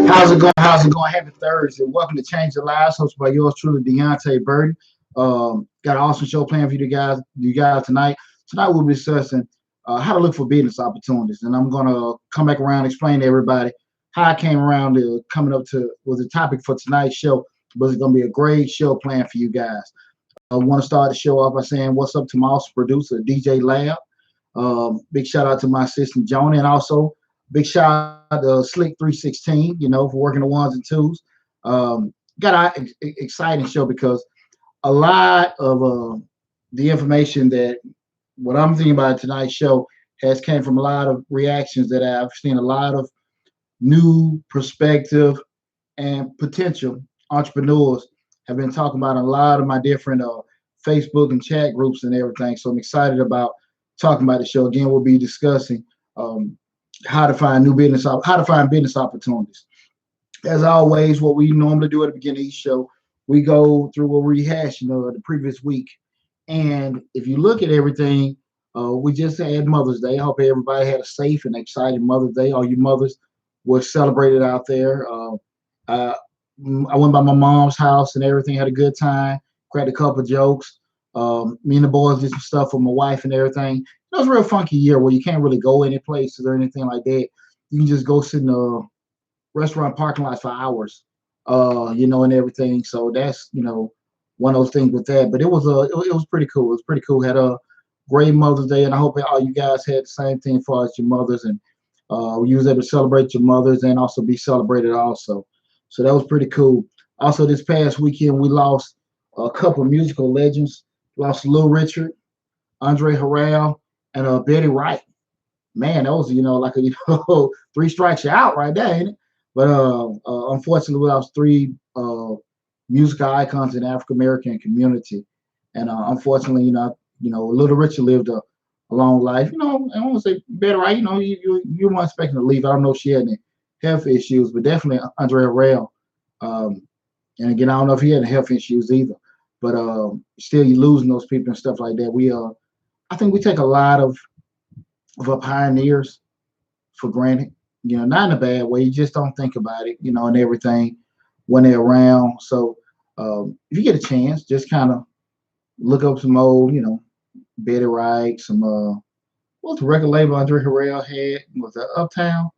How's it going? How's it going? Happy Thursday. Welcome to Change Your Lives, hosted by yours truly, Deonte Burden. Got an awesome show planned for you guys tonight. Tonight we'll be discussing how to look for business opportunities, and I'm gonna come back around and explain to everybody how I came around to coming up to with the topic for tonight's show. But it's gonna be a great show planned for you guys. I want to start the show off by saying what's up to my awesome producer, DJ Lab. Big shout out to my assistant Joni, and also big shout out to Slick 316, for working the ones and twos. Got an exciting show because a lot of the information that what I'm thinking about tonight's show has came from a lot of reactions that I've seen a lot of new perspective and potential entrepreneurs have been talking about a lot of my different Facebook and chat groups and everything. So I'm excited about talking about the show. Again, we'll be discussing how to find business opportunities. As always, what we normally do at the beginning of each show, we go through what we rehash, the previous week. And if you look at everything, we just had Mother's Day. I hope everybody had a safe and exciting Mother's Day. All you mothers were celebrated out there. I went by my mom's house and everything, had a good time, cracked a couple jokes. Me and the boys did some stuff with my wife and everything. It was a real funky year where you can't really go any places or anything like that. You can just go sit in a restaurant parking lot for hours, and everything. So that's one of those things with that. But it was pretty cool. It was pretty cool. Had a great Mother's Day, and I hope all you guys had the same thing for as your mothers, and you was able to celebrate your mothers and also be celebrated also. So that was pretty cool. Also, this past weekend we lost a couple of musical legends. Lost Little Richard, Andre Harrell, and Betty Wright. Man, that was like three strikes you out right there, ain't it? But unfortunately, we lost three musical icons in the African American community, and unfortunately, Little Richard lived a long life. I don't want to say Betty Wright. You weren't expecting to leave. I don't know if she had any health issues, but definitely Andre Harrell. And again, I don't know if he had any health issues either. But still, you're losing those people and stuff like that. I think we take a lot of our pioneers for granted. Not in a bad way. You just don't think about it, and everything when they're around. So if you get a chance, just kind of look up some old, Betty Wright, some what's the record label Andre Harrell had? Was that Uptown?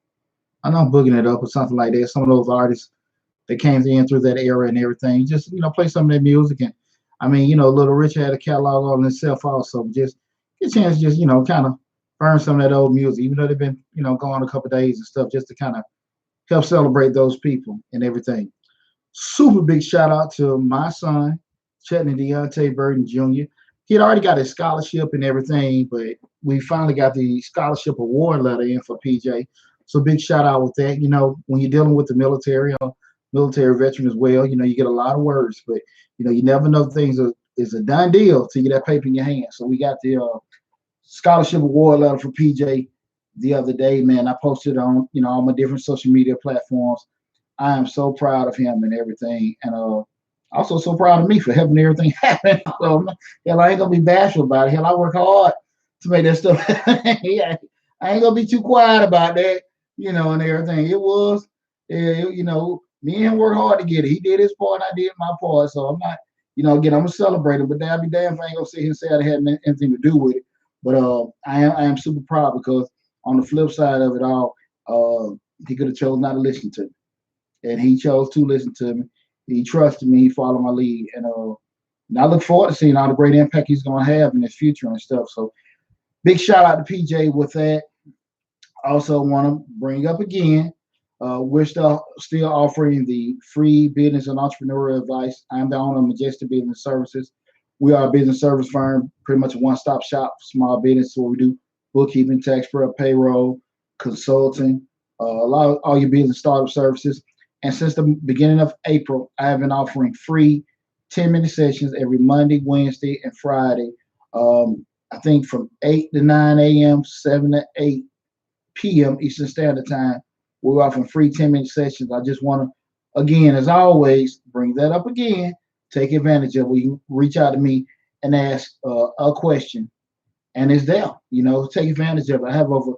I know I'm booking it up or something like that. Some of those artists that came in through that era and everything. Just play some of their music. And I mean, Little Richard had a catalog on himself also. Just get a chance, just kind of burn some of that old music, even though they've been gone a couple of days and stuff, just to kind of help celebrate those people and everything. Super big shout out to my son, Chetney Deonte Burden Jr. He had already got his scholarship and everything, but we finally got the scholarship award letter in for PJ. So big shout out with that. When you're dealing with the military or military veteran as well, you get a lot of words, but you never know things is a done deal till you get that paper in your hand. So we got the scholarship award letter for PJ the other day, man. I posted on all my different social media platforms. I am so proud of him and everything, and also so proud of me for helping everything happen. So, hell, I ain't gonna be bashful about it. Hell, I work hard to make that stuff. Yeah, I ain't gonna be too quiet about that, and everything. It was, me and him worked hard to get it. He did his part, and I did my part. So I'm not, again, I'm gonna celebrate it, but I'll be damned if I ain't gonna sit here and say I had anything to do with it. But I am super proud because on the flip side of it all, he could have chose not to listen to me, and he chose to listen to me. He trusted me. He followed my lead, and I look forward to seeing all the great impact he's gonna have in his future and stuff. So big shout out to PJ with that. Also want to bring up again. We're still offering the free business and entrepreneurial advice. I'm the owner of Majestic Business Services. We are a business service firm, pretty much a one-stop shop for small business. So we do bookkeeping, tax prep, payroll, consulting, a lot of all your business startup services. And since the beginning of April, I have been offering free 10-minute sessions every Monday, Wednesday, and Friday. I think from 8 to 9 a.m., 7 to 8 p.m. Eastern Standard Time. We're offering free 10-minute sessions. I just want to, again, as always, bring that up again. Take advantage of it. You reach out to me and ask a question, and it's there. Take advantage of it. I have over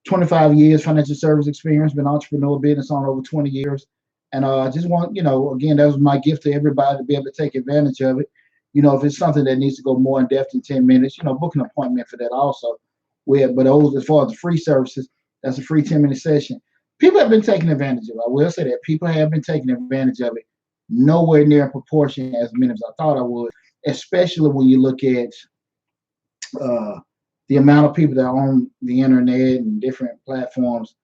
25 years financial service experience, been entrepreneur business on over 20 years. And I just want, again, that was my gift to everybody to be able to take advantage of it. If it's something that needs to go more in depth in 10 minutes, book an appointment for that also. But those, as far as the free services, that's a free 10-minute session. People have been taking advantage of it. I will say that people have been taking advantage of it, nowhere near in proportion as many as I thought I would, especially when you look at the amount of people that are on the internet and different platforms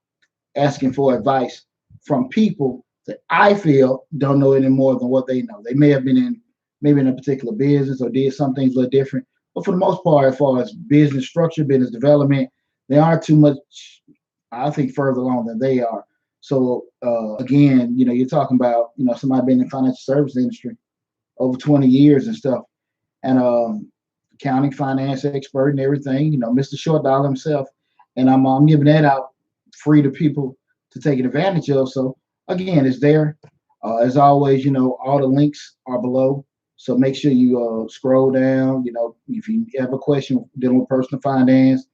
asking for advice from people that I feel don't know any more than what they know. They may have been maybe in a particular business or did some things a little different, but for the most part, as far as business structure, business development, they aren't too much, I think, further along than they are. So again, you're talking about somebody being in the financial service industry over 20 years and stuff, and accounting, finance expert, and everything. Mr. Short Dollar himself, and I'm giving that out free to people to take advantage of. So again, it's there. As always, all the links are below. So make sure you scroll down. If you have a question dealing with personal finance,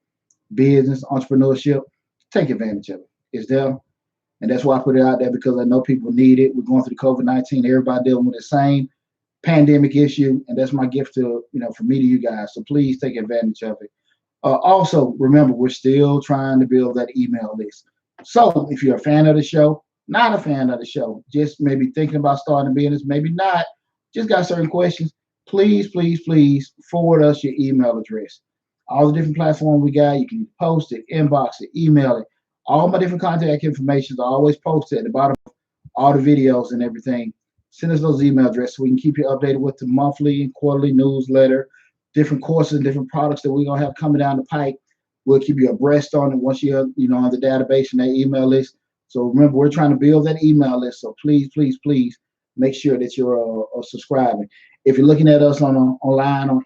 business, entrepreneurship, take advantage of it. It's there. And that's why I put it out there, because I know people need it. We're going through the COVID-19. Everybody dealing with the same pandemic issue, and that's my gift to from me to you guys. So please take advantage of it. Also, remember, we're still trying to build that email list. So if you're a fan of the show, not a fan of the show, just maybe thinking about starting a business, maybe not, just got certain questions, please, please, please forward us your email address. All the different platforms we got, you can post it, inbox it, email it. All my different contact information are always posted at the bottom of all the videos and everything. Send us those email addresses so we can keep you updated with the monthly and quarterly newsletter, different courses and different products that we're going to have coming down the pike. We'll keep you abreast on it once you're on the database and that email list. So remember, we're trying to build that email list. So please, please, please make sure that you're subscribing. If you're looking at us online on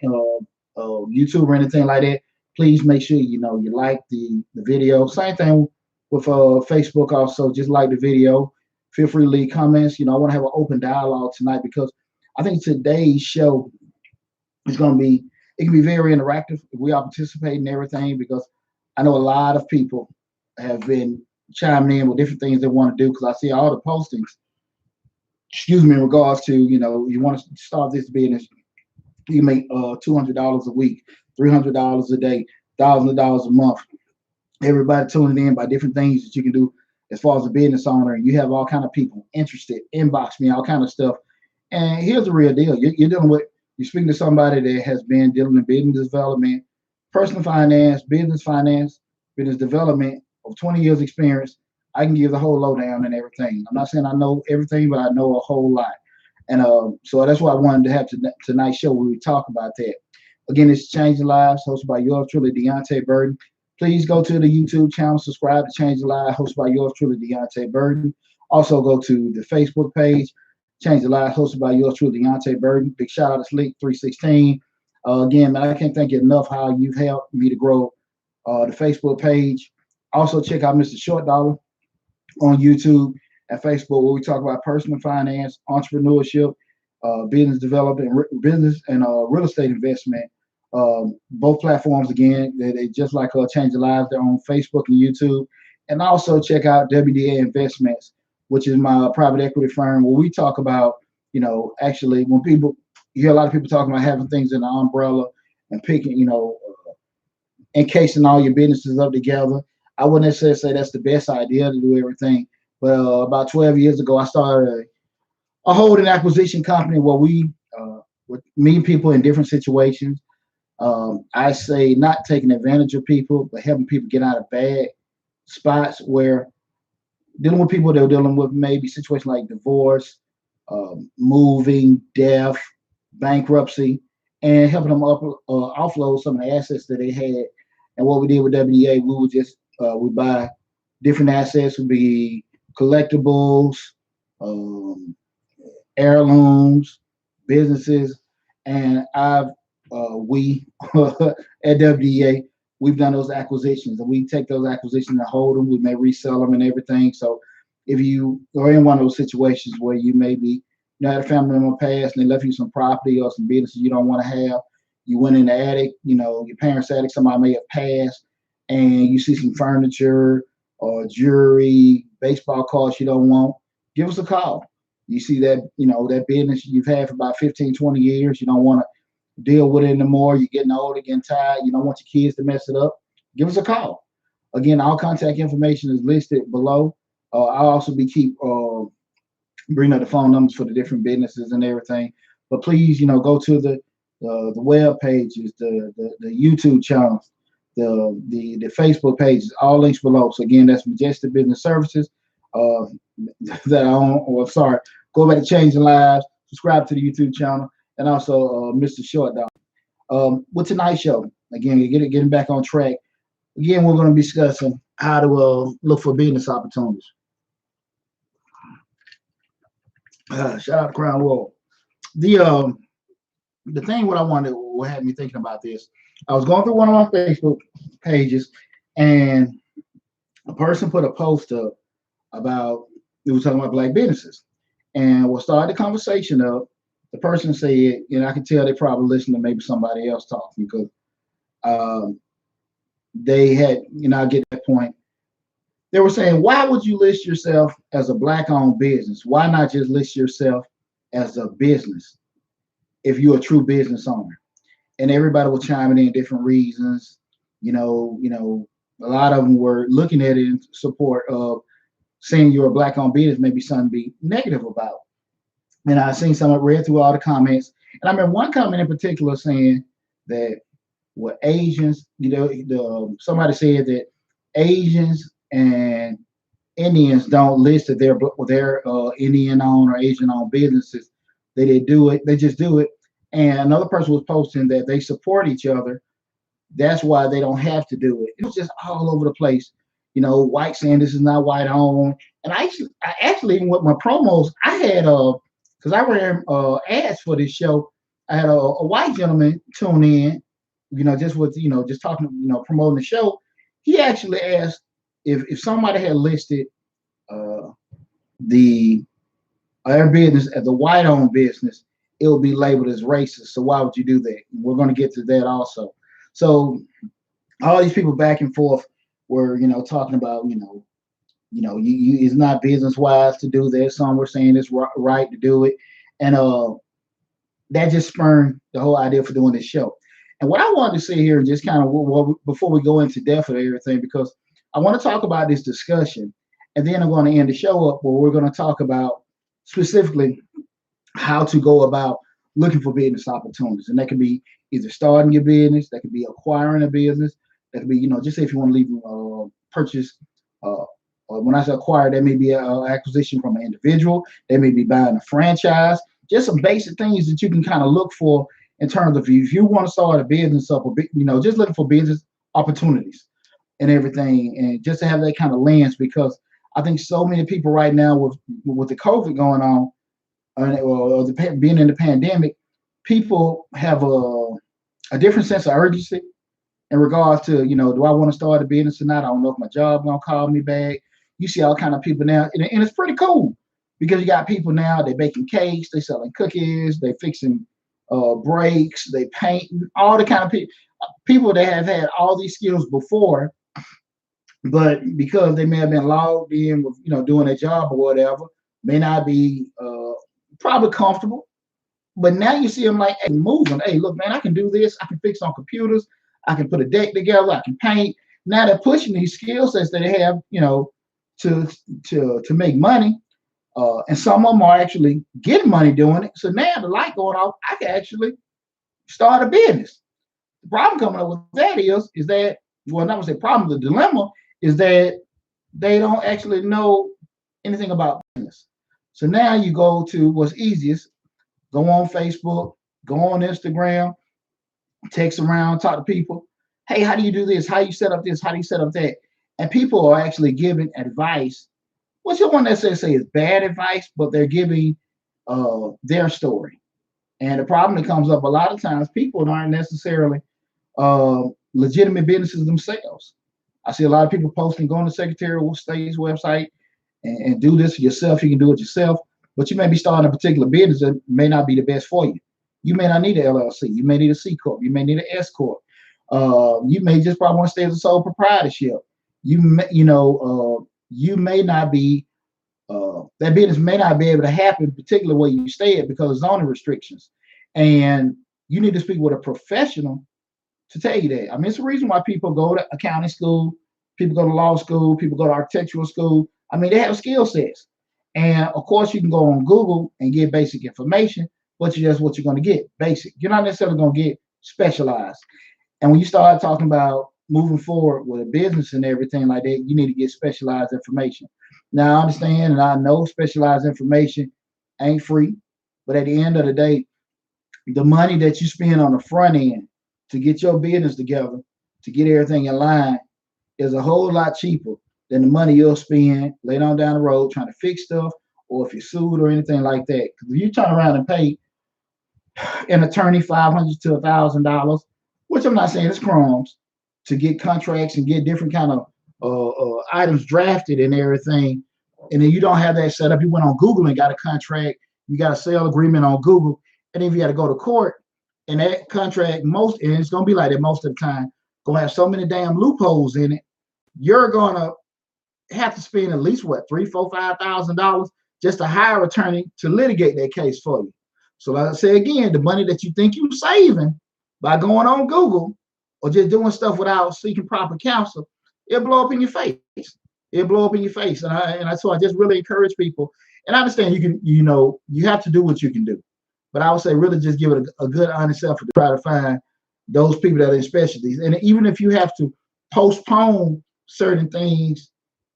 YouTube or anything like that, please make sure you like the video. Same thing with Facebook also. Just like the video. Feel free to leave comments. I want to have an open dialogue tonight, because I think today's show is going to be, it can be very interactive if we are participating in everything, because I know a lot of people have been chiming in with different things they want to do, because I see all the postings, in regards to, you want to start this business, you make $200 a week, $300 a day, $1,000 a month. Everybody tuning in by different things that you can do as far as a business owner, and you have all kind of people interested, inbox me, all kind of stuff. And here's the real deal. You're speaking to somebody that has been dealing in business development, personal finance, business development of 20 years experience. I can give the whole lowdown and everything. I'm not saying I know everything, but I know a whole lot. And so that's why I wanted to have tonight's show where we talk about that. Again, it's Changing Lives, hosted by yours truly, Deonte Burden. Please go to the YouTube channel, subscribe to Change the Lives, hosted by yours truly, Deonte Burden. Also go to the Facebook page, Change the Lives, hosted by yours truly, Deonte Burden. Big shout out to Sleep 316. Again, man, I can't thank you enough how you've helped me to grow the Facebook page. Also check out Mr. Short Dollar on YouTube and Facebook, where we talk about personal finance, entrepreneurship, business development, business and real estate investment. Both platforms, again, they just like Change the Lives. They're on Facebook and YouTube. And also check out WDA Investments, which is my private equity firm, where we talk about, actually when you hear a lot of people talking about having things in the umbrella and picking, encasing all your businesses up together. I wouldn't necessarily say that's the best idea to do everything. But about 12 years ago, I started a holding acquisition company where we would meet people in different situations. I say not taking advantage of people, but helping people get out of bad spots, where dealing with people that are dealing with maybe situations like divorce, moving, death, bankruptcy, and helping them offload some of the assets that they had. And what we did with WDA, we would just we buy different assets, would be collectibles, um, heirlooms, businesses, and we at WDA, we've done those acquisitions, and we take those acquisitions and hold them. We may resell them and everything. So if you are in one of those situations where you may be, had a family member pass and they left you some property or some businesses you don't want to have, you went in the attic, your parents' attic, somebody may have passed, and you see some furniture or jewelry, baseball cards you don't want, give us a call. You see that, that business you've had for about 15, 20 years, you don't want to deal with it anymore. You're getting old, getting tired. You don't want your kids to mess it up. Give us a call. Again, our contact information is listed below. I'll also be keep bring up the phone numbers for the different businesses and everything. But please, go to the web pages, the YouTube channels, the Facebook pages, all links below. So again, that's Majestic Business Services. That I own, or sorry, go back to Changing Lives, subscribe to the YouTube channel, and also Mr. Short Dog. With tonight's show, again, getting back on track. Again, we're going to be discussing how to look for business opportunities. Shout out to Crown Royal. The thing what had me thinking about this, I was going through one of my Facebook pages, and a person put a post up about, it was talking about black businesses, and we'll start the conversation up. The person said, I can tell they probably listened to maybe somebody else talking, because they had, I get that point. They were saying, why would you list yourself as a black-owned business? Why not just list yourself as a business if you're a true business owner? And everybody was chiming in different reasons. A lot of them were looking at it in support of saying you're a black-owned business, maybe something to be negative about. And I seen some, I read through all the comments, and I remember one comment in particular saying that what Asians, somebody said that Asians and Indians don't list that they're Indian-owned or Asian-owned businesses. They do it. They just do it. And another person was posting that they support each other. That's why they don't have to do it. It was just all over the place. White saying this is not white-owned. And I actually, even with my promos, I had because I ran ads for this show. I had a white gentleman tune in, just with just talking, promoting the show. He actually asked if somebody had listed their business as a white-owned business, it would be labeled as racist. So why would you do that? We're going to get to that also. So all these people back and forth were, talking about, it's not business wise to do this. Some were saying it's right to do it, and that just spurned the whole idea for doing this show. And what I wanted to say here, and just kind of before we go into depth of everything, because I want to talk about this discussion, and then I'm going to end the show up where we're going to talk about specifically how to go about looking for business opportunities. And that could be either starting your business, that could be acquiring a business, that could be, just say if you want to leave purchase, when I say acquire, that may be an acquisition from an individual, they may be buying a franchise, just some basic things that you can kind of look for in terms of if you want to start a business up, just looking for business opportunities and everything, and just to have that kind of lens, because I think so many people right now with the COVID going on, or being in the pandemic, people have a different sense of urgency in regards to, do I want to start a business or not? I don't know if my job gonna call me back. You see all kind of people now, and it's pretty cool because you got people now, they're baking cakes, they selling cookies, they fixing brakes, they paint, all the kind of people that have had all these skills before, but because they may have been logged in with, doing their job or whatever, may not be probably comfortable. But now you see them like, hey, moving. Hey, look, man, I can do this. I can fix on computers. I can put a deck together. I can paint. Now they're pushing these skill sets that they have, to make money. And some of them are actually getting money doing it. So now the light going off, I can actually start a business. The problem coming up with that is that, well, not say problem, the dilemma is that they don't actually know anything about business. So now you go to what's easiest, go on Facebook, go on Instagram, text around, talk to people. Hey, how do you do this? How do you set up this? How do you set up that? And people are actually giving advice, which I won't necessarily say is bad advice, but they're giving their story. And the problem that comes up a lot of times, people aren't necessarily legitimate businesses themselves. I see a lot of people posting, go on the Secretary of State's website and do this yourself. You can do it yourself, but you may be starting a particular business that may not be the best for you. You may not need an LLC. You may need a C corp. You may need an S corp. You may just probably want to stay as a sole proprietorship. You may not be that business may not be able to happen, particularly where you stay at because of zoning restrictions, and you need to speak with a professional to tell you that. I mean, it's the reason why people go to accounting school, people go to law school, people go to architectural school. I mean, they have skill sets. And of course, you can go on Google and get basic information, but that's what you're going to get basic. You're not necessarily going to get specialized. And when you start talking about moving forward with a business and everything like that, you need to get specialized information. Now, I understand and I know specialized information ain't free, but at the end of the day, the money that you spend on the front end to get your business together, to get everything in line, is a whole lot cheaper than the money you'll spend later on down the road trying to fix stuff, or if you're sued or anything like that. Because if you turn around and pay an attorney $500 to $1,000, which I'm not saying it's crumbs, to get contracts and get different kind of items drafted and everything, and then you don't have that set up. You went on Google and got a contract, you got a sale agreement on Google, and then you got to go to court, and that contract and it's gonna be like that most of the time, gonna have so many damn loopholes in it. You're gonna have to spend at least what, $3, $4, $5,000 just to hire an attorney to litigate that case for you. So like I say again, the money that you think you're saving by going on Google or just doing stuff without seeking proper counsel, it'll blow up in your face. It'll blow up in your face. So I just really encourage people. And I understand you have to do what you can do. But I would say really just give it a good honest effort to try to find those people that are in specialties. And even if you have to postpone certain things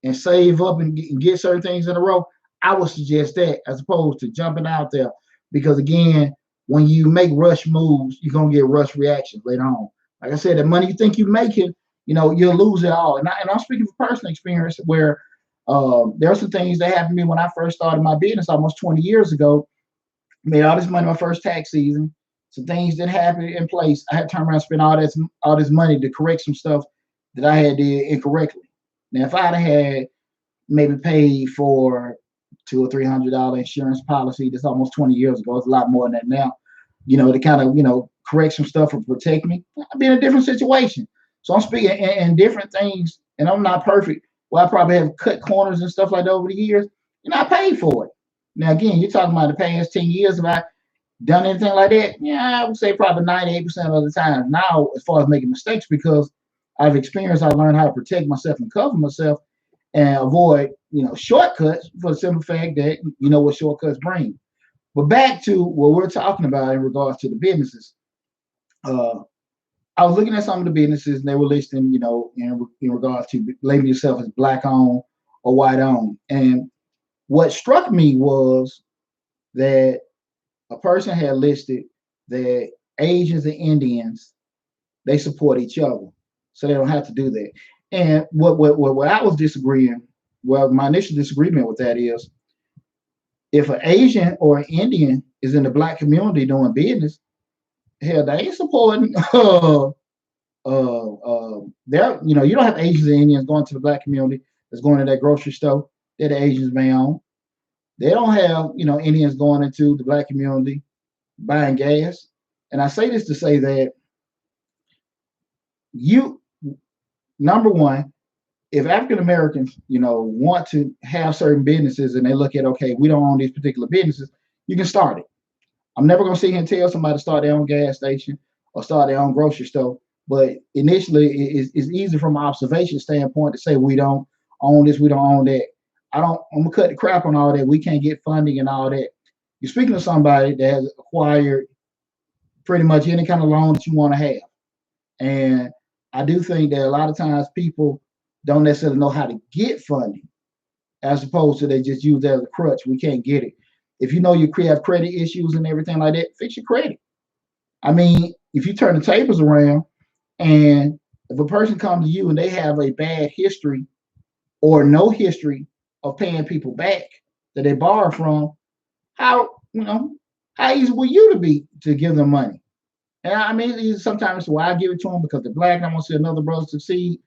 and save up and get certain things in a row, I would suggest that as opposed to jumping out there. Because again, when you make rush moves, you're gonna get rush reactions later on. Like I said, the money you think you're making, you'll lose it all. And I'm speaking from personal experience where there are some things that happened to me when I first started my business almost 20 years ago. Made all this money my first tax season. Some things that happened in place. I had to turn around and spend all this money to correct some stuff that I had did incorrectly. Now, if I'd had maybe paid for $200 or $300 insurance policy, that's almost 20 years ago. It's a lot more than that now. To kind of correct some stuff or protect me, I'd be in a different situation. So I'm speaking in different things, and I'm not perfect. Well, I probably have cut corners and stuff like that over the years, and I paid for it. Now, again, you're talking about the past 10 years. Have I done anything like that? Yeah, I would say probably 98% of the time now, as far as making mistakes, because I've experienced, I learned how to protect myself and cover myself and avoid, shortcuts for the simple fact that you know what shortcuts bring. But back to what we're talking about in regards to the businesses. I was looking at some of the businesses and they were listing, in regards to label yourself as black owned or white owned. And what struck me was that a person had listed that Asians and Indians, they support each other, so they don't have to do that. And what I was disagreeing, well, my initial disagreement with that is, if an Asian or an Indian is in the black community doing business, hell, they ain't supporting. You don't have Asians and Indians going to the black community that's going to that grocery store that the Asians may own. They don't have, Indians going into the black community buying gas. And I say this to say that number one, if African Americans, want to have certain businesses and they look at, okay, we don't own these particular businesses, you can start it. I'm never going to sit here and tell somebody to start their own gas station or start their own grocery store. But initially, it's easy from an observation standpoint to say we don't own this, we don't own that. I'm gonna cut the crap on all that. We can't get funding and all that. You're speaking to somebody that has acquired pretty much any kind of loan that you want to have. And I do think that a lot of times people don't necessarily know how to get funding, as opposed to they just use that as a crutch. We can't get it. If you know you have credit issues and everything like that, fix your credit. I mean, if you turn the tables around and if a person comes to you and they have a bad history or no history of paying people back that they borrow from, how how easy will you to be to give them money? And I mean, sometimes why I give it to them because they're black and I want to see another brother succeed.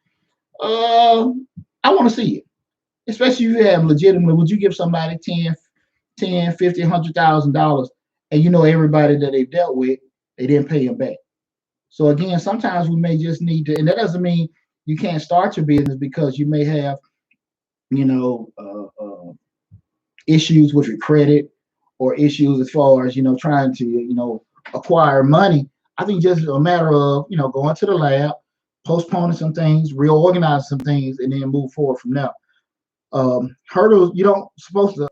Uh, I want to see it, especially if you have legitimately. Would you give somebody 10, 50, $100,000, and you know everybody that they've dealt with, they didn't pay them back. So again, sometimes we may just need to, and that doesn't mean you can't start your business because you may have, you know, issues with your credit or issues as far as trying to acquire money. I think just a matter of going to the lab, postponing some things, reorganizing some things, and then move forward from there. Hurdles, you don't supposed to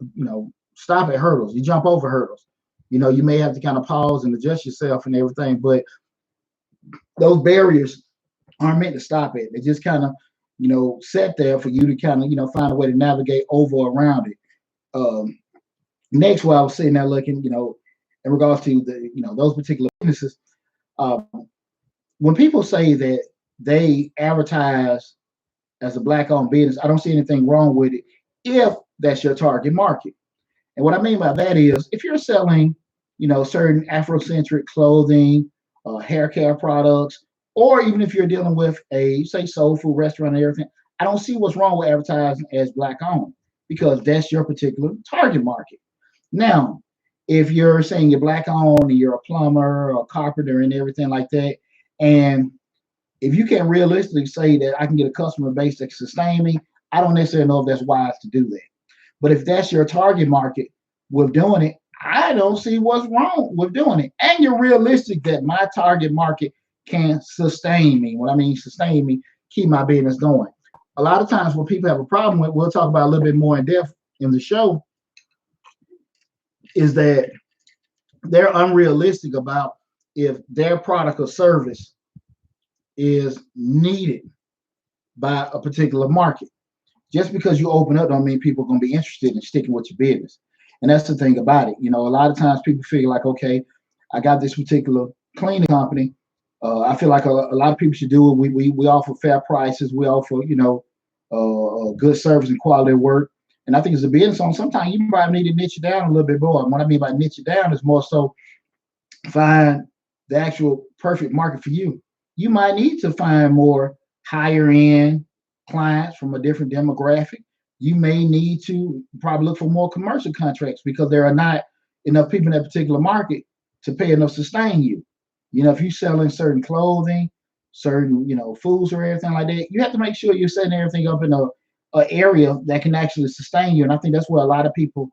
stop at hurdles. You jump over hurdles. You may have to kind of pause and adjust yourself and everything, but those barriers aren't meant to stop it. They just kind of set there for you to kind of find a way to navigate over around it. um, Next, while I was sitting there looking, in regards to the those particular businesses, um, when people say that they advertise as a black-owned business, I don't see anything wrong with it if that's your target market. And what I mean by that is if you're selling, certain Afrocentric clothing, hair care products, or even if you're dealing with a, say, soul food restaurant and everything, I don't see what's wrong with advertising as black-owned because that's your particular target market. Now, if you're saying you're black-owned and you're a plumber or a carpenter and everything like that, and if you can realistically say that I can get a customer base that can sustain me, I don't necessarily know if that's wise to do that. But if that's your target market with doing it, I don't see what's wrong with doing it. And you're realistic that my target market can sustain me. What I mean, sustain me, keep my business going. A lot of times, what people have a problem with, we'll talk about a little bit more in depth in the show, is that they're unrealistic about if their product or service is needed by a particular market. Just because you open up don't mean people are going to be interested in sticking with your business. And that's the thing about it. A lot of times people figure like, okay, I got this particular cleaning company. I feel like a lot of people should do it. We offer fair prices. We offer, good service and quality of work. And I think as a business owner, sometimes you might need to niche it down a little bit more. And what I mean by niche it down is more so find the actual perfect market for you. You might need to find more higher end clients from a different demographic. You may need to probably look for more commercial contracts because there are not enough people in that particular market to pay enough to sustain you. If you're selling certain clothing, certain, foods or everything like that, you have to make sure you're setting everything up in a area that can actually sustain you. And I think that's where a lot of people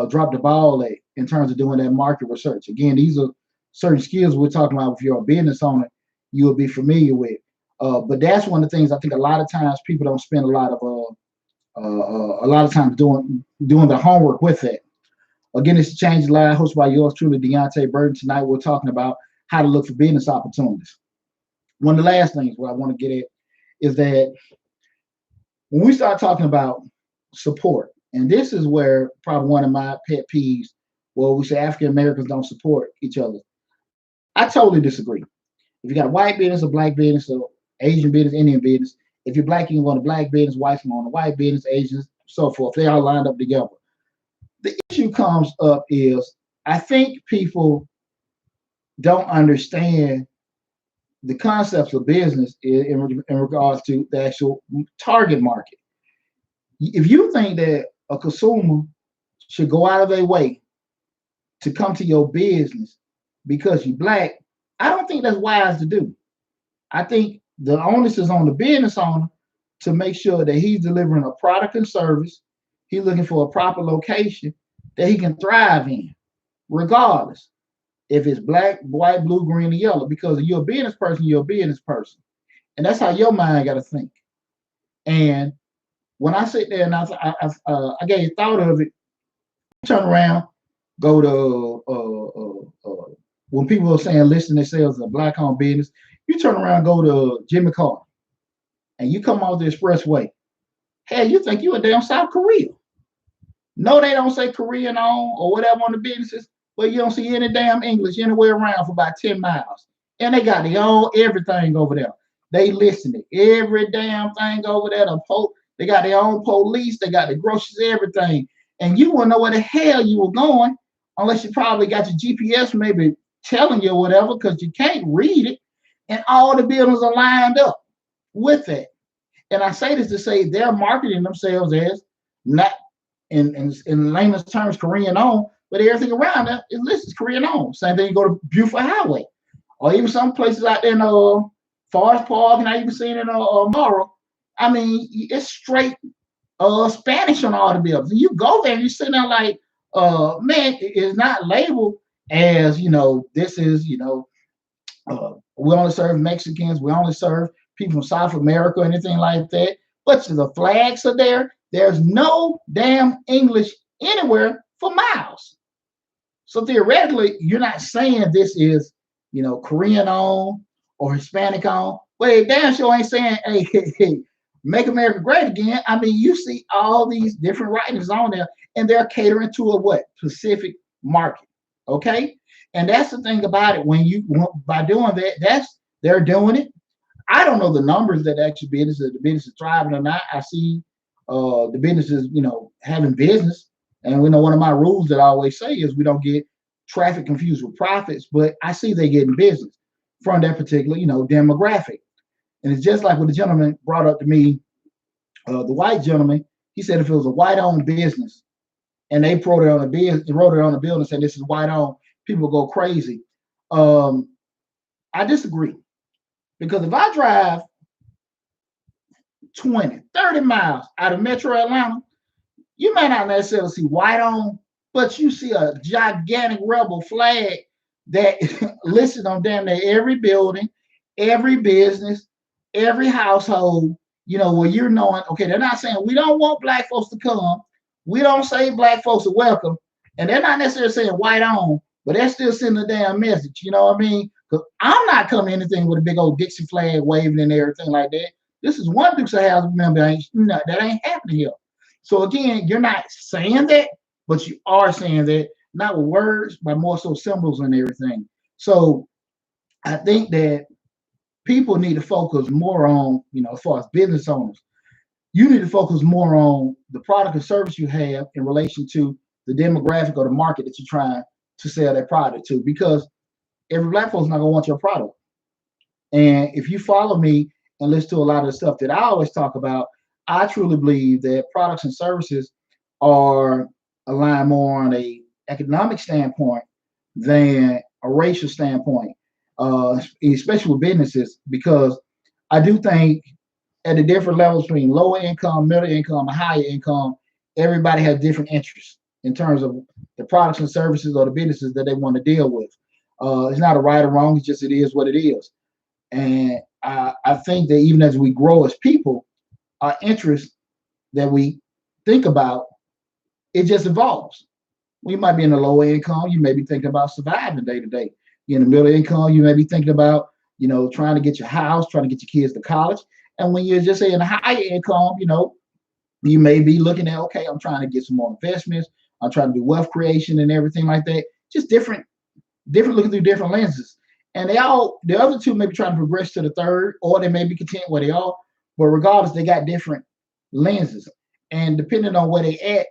drop the ball at in terms of doing that market research. Again, these are certain skills we're talking about. If you're a business owner, you will be familiar with. But that's one of the things I think a lot of times people don't spend a lot of time doing the homework with it. Again, it's Change Live, hosted by yours truly, Deonte Burden. Tonight we're talking about how to look for business opportunities. One of the last things what I want to get at is that when we start talking about support, and this is where probably one of my pet peeves, where we say African Americans don't support each other. I totally disagree. If you got a white business, a black business, or Asian business, Indian business, if you're black, you can go on a black business, white, you can go on a white business, Asians, so forth. They all lined up together. The issue comes up is I think people don't understand the concepts of business in regards to the actual target market. If you think that a consumer should go out of their way to come to your business because you're black, I don't think that's wise to do. I think the onus is on the business owner to make sure that he's delivering a product and service. He's looking for a proper location that he can thrive in, regardless if it's black, white, blue, green, or yellow. Because if you're a business person, you're a business person, and that's how your mind got to think. And when I sit there and I gave thought of it, turn around, go to when people are saying listing themselves as a black-owned business, you turn around, go to Jimmy Carter, and you come off the expressway. Hey, you think you in damn South Korea? No, they don't say Korean on or whatever on the businesses, but you don't see any damn English anywhere around for about 10 miles. And they got their own everything over there. They listen to every damn thing over there. They got their own police. They got the groceries, everything. And you wouldn't know where the hell you were going unless you probably got your GPS maybe telling you or whatever, because you can't read it. And all the buildings are lined up with it. And I say this to say they're marketing themselves as not in layman's terms Korean owned, but everything around them is listed Korean owned. Same thing, you go to Buford Highway, or even some places out there in Forest Park, and I even seen it in Morrow. I mean, it's straight Spanish on all the buildings. And you go there and you sit there like, man, it's not labeled as, this is, we only serve Mexicans, we only serve people from South America or anything like that. But the flags are there. There's no damn English anywhere for miles. So theoretically, you're not saying this is, Korean owned or Hispanic owned. But it damn sure ain't saying, hey, make America great again. I mean, you see all these different writings on there, and they're catering to a what? Specific market. Okay? And that's the thing about it. By doing that, they're doing it. I don't know the numbers that actually the business is thriving or not. I see the businesses, having business. And we know one of my rules that I always say is we don't get traffic confused with profits, but I see they getting business from that particular, demographic. And it's just like what the gentleman brought up to me, the white gentleman. He said if it was a white-owned business and they wrote it on the building saying this is white-owned, people go crazy. I disagree. Because if I drive 20, 30 miles out of Metro Atlanta, you may not necessarily see white on, but you see a gigantic rebel flag that listed on damn near every building, every business, every household, where you're knowing, okay, they're not saying we don't want black folks to come. We don't say black folks are welcome. And they're not necessarily saying white on, but they're still sending a damn message. You know what I mean? Because I'm not coming anything with a big old Dixie flag waving and everything like that. This is one Dukes of Hazzard member. That ain't happening here. So again, you're not saying that, but you are saying that, not with words, but more so symbols and everything. So I think that people need to focus more on, as far as business owners, you need to focus more on the product or service you have in relation to the demographic or the market that you're trying to sell that product to, because every black folks not gonna want your product. And if you follow me and listen to a lot of the stuff that I always talk about, I truly believe that products and services are aligned more on a economic standpoint than a racial standpoint, especially with businesses, because I do think at the different levels between lower income, middle income, and higher income, everybody has different interests in terms of the products and services or the businesses that they want to deal with. It's not a right or wrong, it's just it is what it is. And I think that even as we grow as people, our interests that we think about, it just evolves. We might be in the lower income, you may be thinking about surviving day to day. You're in the middle income, you may be thinking about, trying to get your house, trying to get your kids to college. And when you're just in a higher income, you may be looking at, okay, I'm trying to get some more investments, I'm trying to do wealth creation and everything like that. Just different looking through different lenses. And the other two may be trying to progress to the third, or they may be content where they are. But regardless, they got different lenses. And depending on where they at,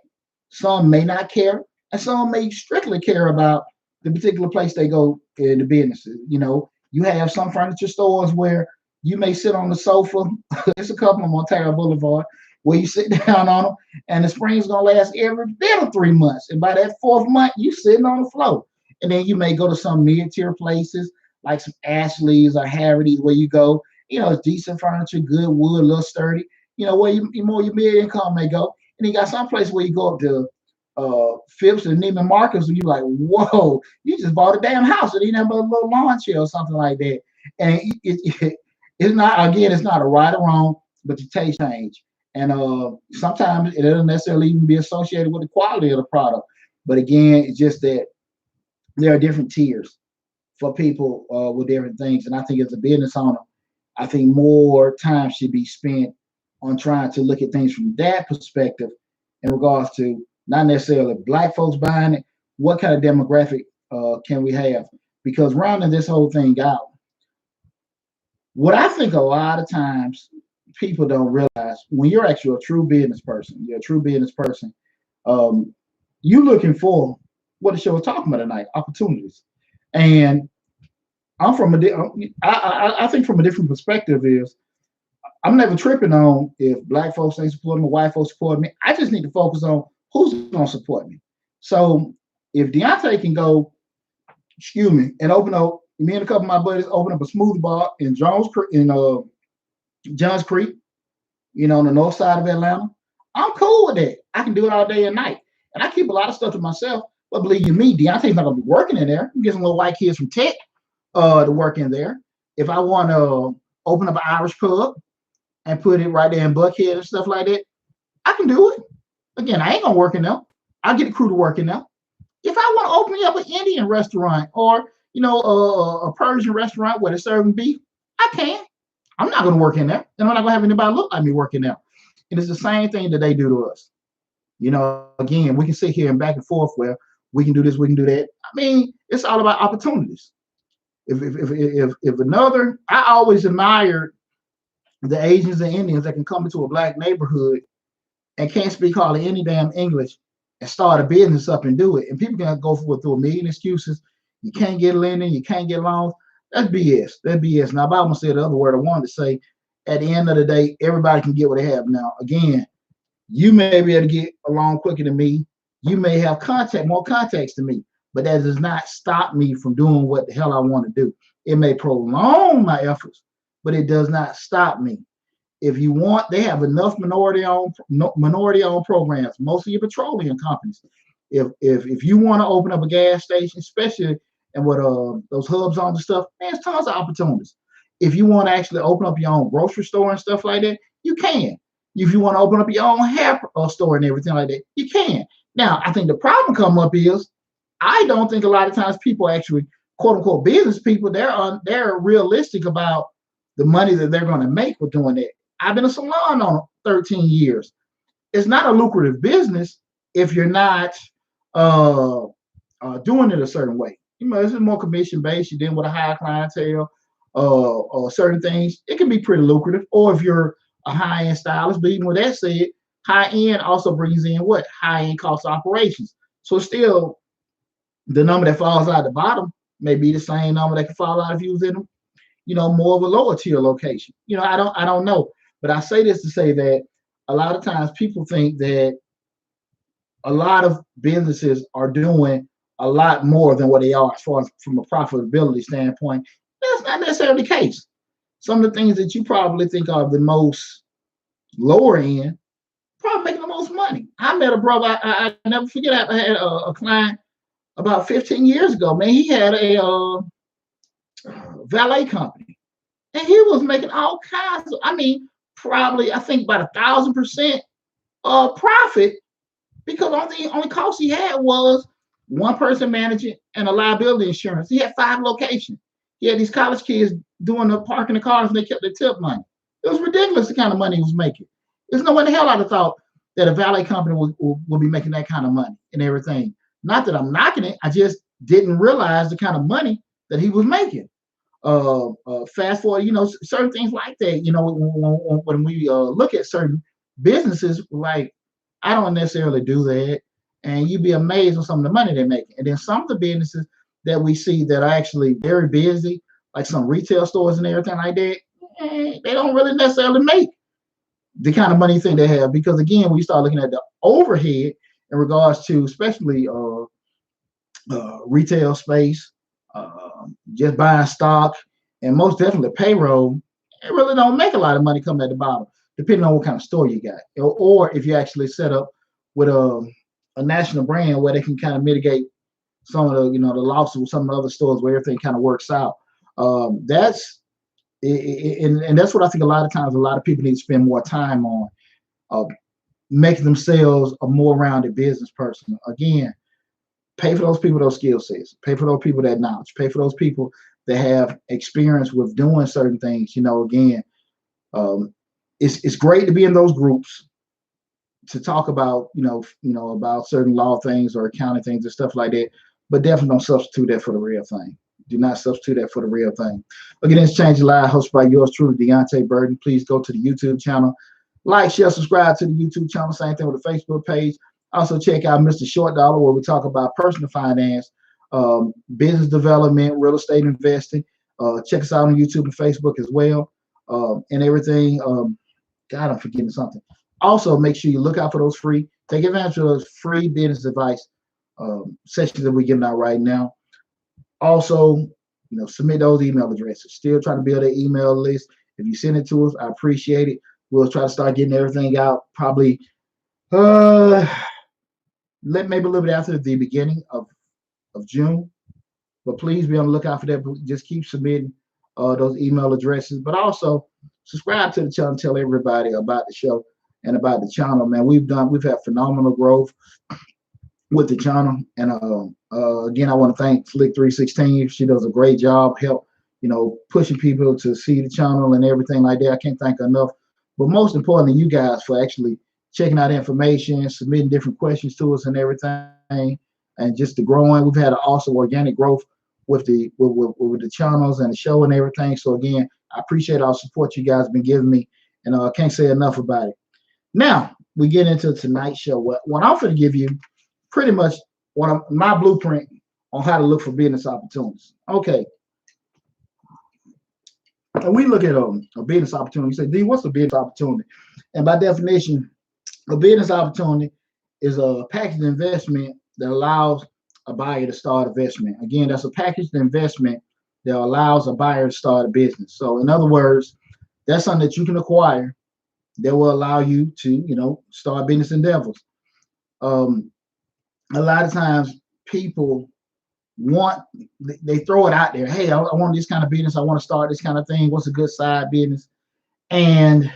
some may not care, and some may strictly care about the particular place they go in the businesses. You have some furniture stores where you may sit on the sofa. There's a couple of them on Ontario Boulevard where you sit down on them, and the spring's gonna last every bit of 3 months. And by that fourth month, you sitting on the floor. And then you may go to some mid-tier places like some Ashley's or Harrody's where you go, it's decent furniture, good wood, a little sturdy, where your mid-income may go. And you got some place where you go up to Phipps and Neiman Marcus and you're like, whoa, you just bought a damn house. It ain't have a little lawn chair or something like that. And it's not a right or wrong, but your taste change. And sometimes it doesn't necessarily even be associated with the quality of the product. But again, it's just that there are different tiers for people with different things. And I think as a business owner, I think more time should be spent on trying to look at things from that perspective in regards to not necessarily black folks buying it. What kind of demographic can we have? Because rounding this whole thing out, What I think a lot of times people don't realize when you're actually a true business person, you're a true business person, um, you looking for what the show is talking about tonight, opportunities. And I'm from I think from a different perspective is I'm never tripping on if black folks ain't supporting me, white folks support me. I just need to focus on who's gonna support me. So if Deontay can go, excuse me, and open up, me and a couple of my buddies open up a smoothie bar in Johns Creek, on the north side of Atlanta, I'm cool with that. I can do it all day and night. And I keep a lot of stuff to myself. But believe you me, Deontay's not gonna be working in there. You get some little white kids from Tech to work in there. If I want to open up an Irish pub and put it right there in Buckhead and stuff like that, I can do it. Again, I ain't gonna work in there. I'll get the crew to work in there. If I want to open up an Indian restaurant or a Persian restaurant where they're serving beef, I can. I'm not going to work in there, and I'm not going to have anybody look like me working there. And it's the same thing that they do to us. Again, we can sit here and back and forth where we can do this, we can do that. I mean, it's all about opportunities. If another, I always admired the Asians and Indians that can come into a black neighborhood and can't speak hardly any damn English and start a business up and do it. And people can go through a million excuses. You can't get lending, you can't get loans. That's BS. That's BS. Now, if I want to say the other word I wanted to say, at the end of the day, everybody can get what they have. Now, again, you may be able to get along quicker than me. You may have more contacts than me, but that does not stop me from doing what the hell I want to do. It may prolong my efforts, but it does not stop me. If you want, they have enough minority-owned programs. Most of your petroleum companies. If you want to open up a gas station, especially and with those hubs on the stuff, there's tons of opportunities. If you want to actually open up your own grocery store and stuff like that, you can. If you want to open up your own hair store and everything like that, you can. Now, I think the problem come up is I don't think a lot of times people actually, quote unquote, business people, they're realistic about the money that they're going to make with doing that. I've been a salon on 13 years. It's not a lucrative business if you're not doing it a certain way. This is more commission based. You're dealing with a high clientele or certain things. It can be pretty lucrative. Or if you're a high end stylist, but even with that said, high end also brings in what? High end cost operations. So still, the number that falls out at the bottom may be the same number that can fall out if you was in, more of a lower tier location. I don't know. But I say this to say that a lot of times people think that a lot of businesses are doing a lot more than what they are as far as from a profitability standpoint. That's not necessarily the case. Some of the things that you probably think are the most lower end probably making the most money. I met a brother, I never forget, I had a client about 15 years ago. Man, he had a valet company. And he was making all kinds of, probably, I think about 1,000% profit because only cost he had was one person managing and a liability insurance. He had 5 locations. He had these college kids doing the parking the cars and they kept their tip money. It was ridiculous the kind of money he was making. There's no way in the hell I'd have thought that a valet company would be making that kind of money and everything. Not that I'm knocking it. I just didn't realize the kind of money that he was making. Fast forward, certain things like that. When we look at certain businesses, like I don't necessarily do that, and you'd be amazed with some of the money they're making. And then some of the businesses that we see that are actually very busy, like some retail stores and everything like that, they don't really necessarily make the kind of money you think they have. Because again, when you start looking at the overhead in regards to especially retail space, just buying stock, and most definitely payroll, it really don't make a lot of money coming at the bottom, depending on what kind of store you got, or if you actually set up with a national brand where they can kind of mitigate some of the the losses with some of the other stores where everything kind of works out. That's and that's what I think a lot of times a lot of people need to spend more time on, making themselves a more rounded business person. Again, pay for those people those skill sets, pay for those people that knowledge, pay for those people that have experience with doing certain things. Again, it's great to be in those groups to talk about about certain law things or accounting things and stuff like that, but definitely don't substitute that for the real thing. Do not substitute that for the real thing. Again, it's Change Your Life, hosted by yours truly, Deonte Burden. Please go to the YouTube channel. Like, share, subscribe to the YouTube channel. Same thing with the Facebook page. Also, check out Mr. Short Dollar, where we talk about personal finance, business development, real estate investing. Check us out on YouTube and Facebook as well, and everything. God, I'm forgetting something. Also, make sure you look out for those free. Take advantage of those free business advice sessions that we're giving out right now. Also, submit those email addresses. Still trying to build an email list. If you send it to us, I appreciate it. We'll try to start getting everything out probably maybe a little bit after the beginning of June. But please be on the lookout for that. Just keep submitting those email addresses. But also subscribe to the channel and tell everybody about the show and about the channel. Man, we've had phenomenal growth with the channel. And again, I want to thank Flick 316. She does a great job, pushing people to see the channel and everything like that. I can't thank her enough. But most importantly, you guys for actually checking out information, submitting different questions to us and everything, and just the growing. We've had an awesome organic growth with the channels and the show and everything. So again, I appreciate all the support you guys have been giving me, and I can't say enough about it. Now we get into tonight's show. What I'm going to give you pretty much my blueprint on how to look for business opportunities. Okay. And we look at a business opportunity. We say, D, what's a business opportunity? And by definition, a business opportunity is a packaged investment that allows a buyer to start investment. Again, that's a packaged investment that allows a buyer to start a business. So in other words, that's something that you can acquire that will allow you to, start business endeavors. A lot of times people they throw it out there. Hey, I want this kind of business. I want to start this kind of thing. What's a good side business? And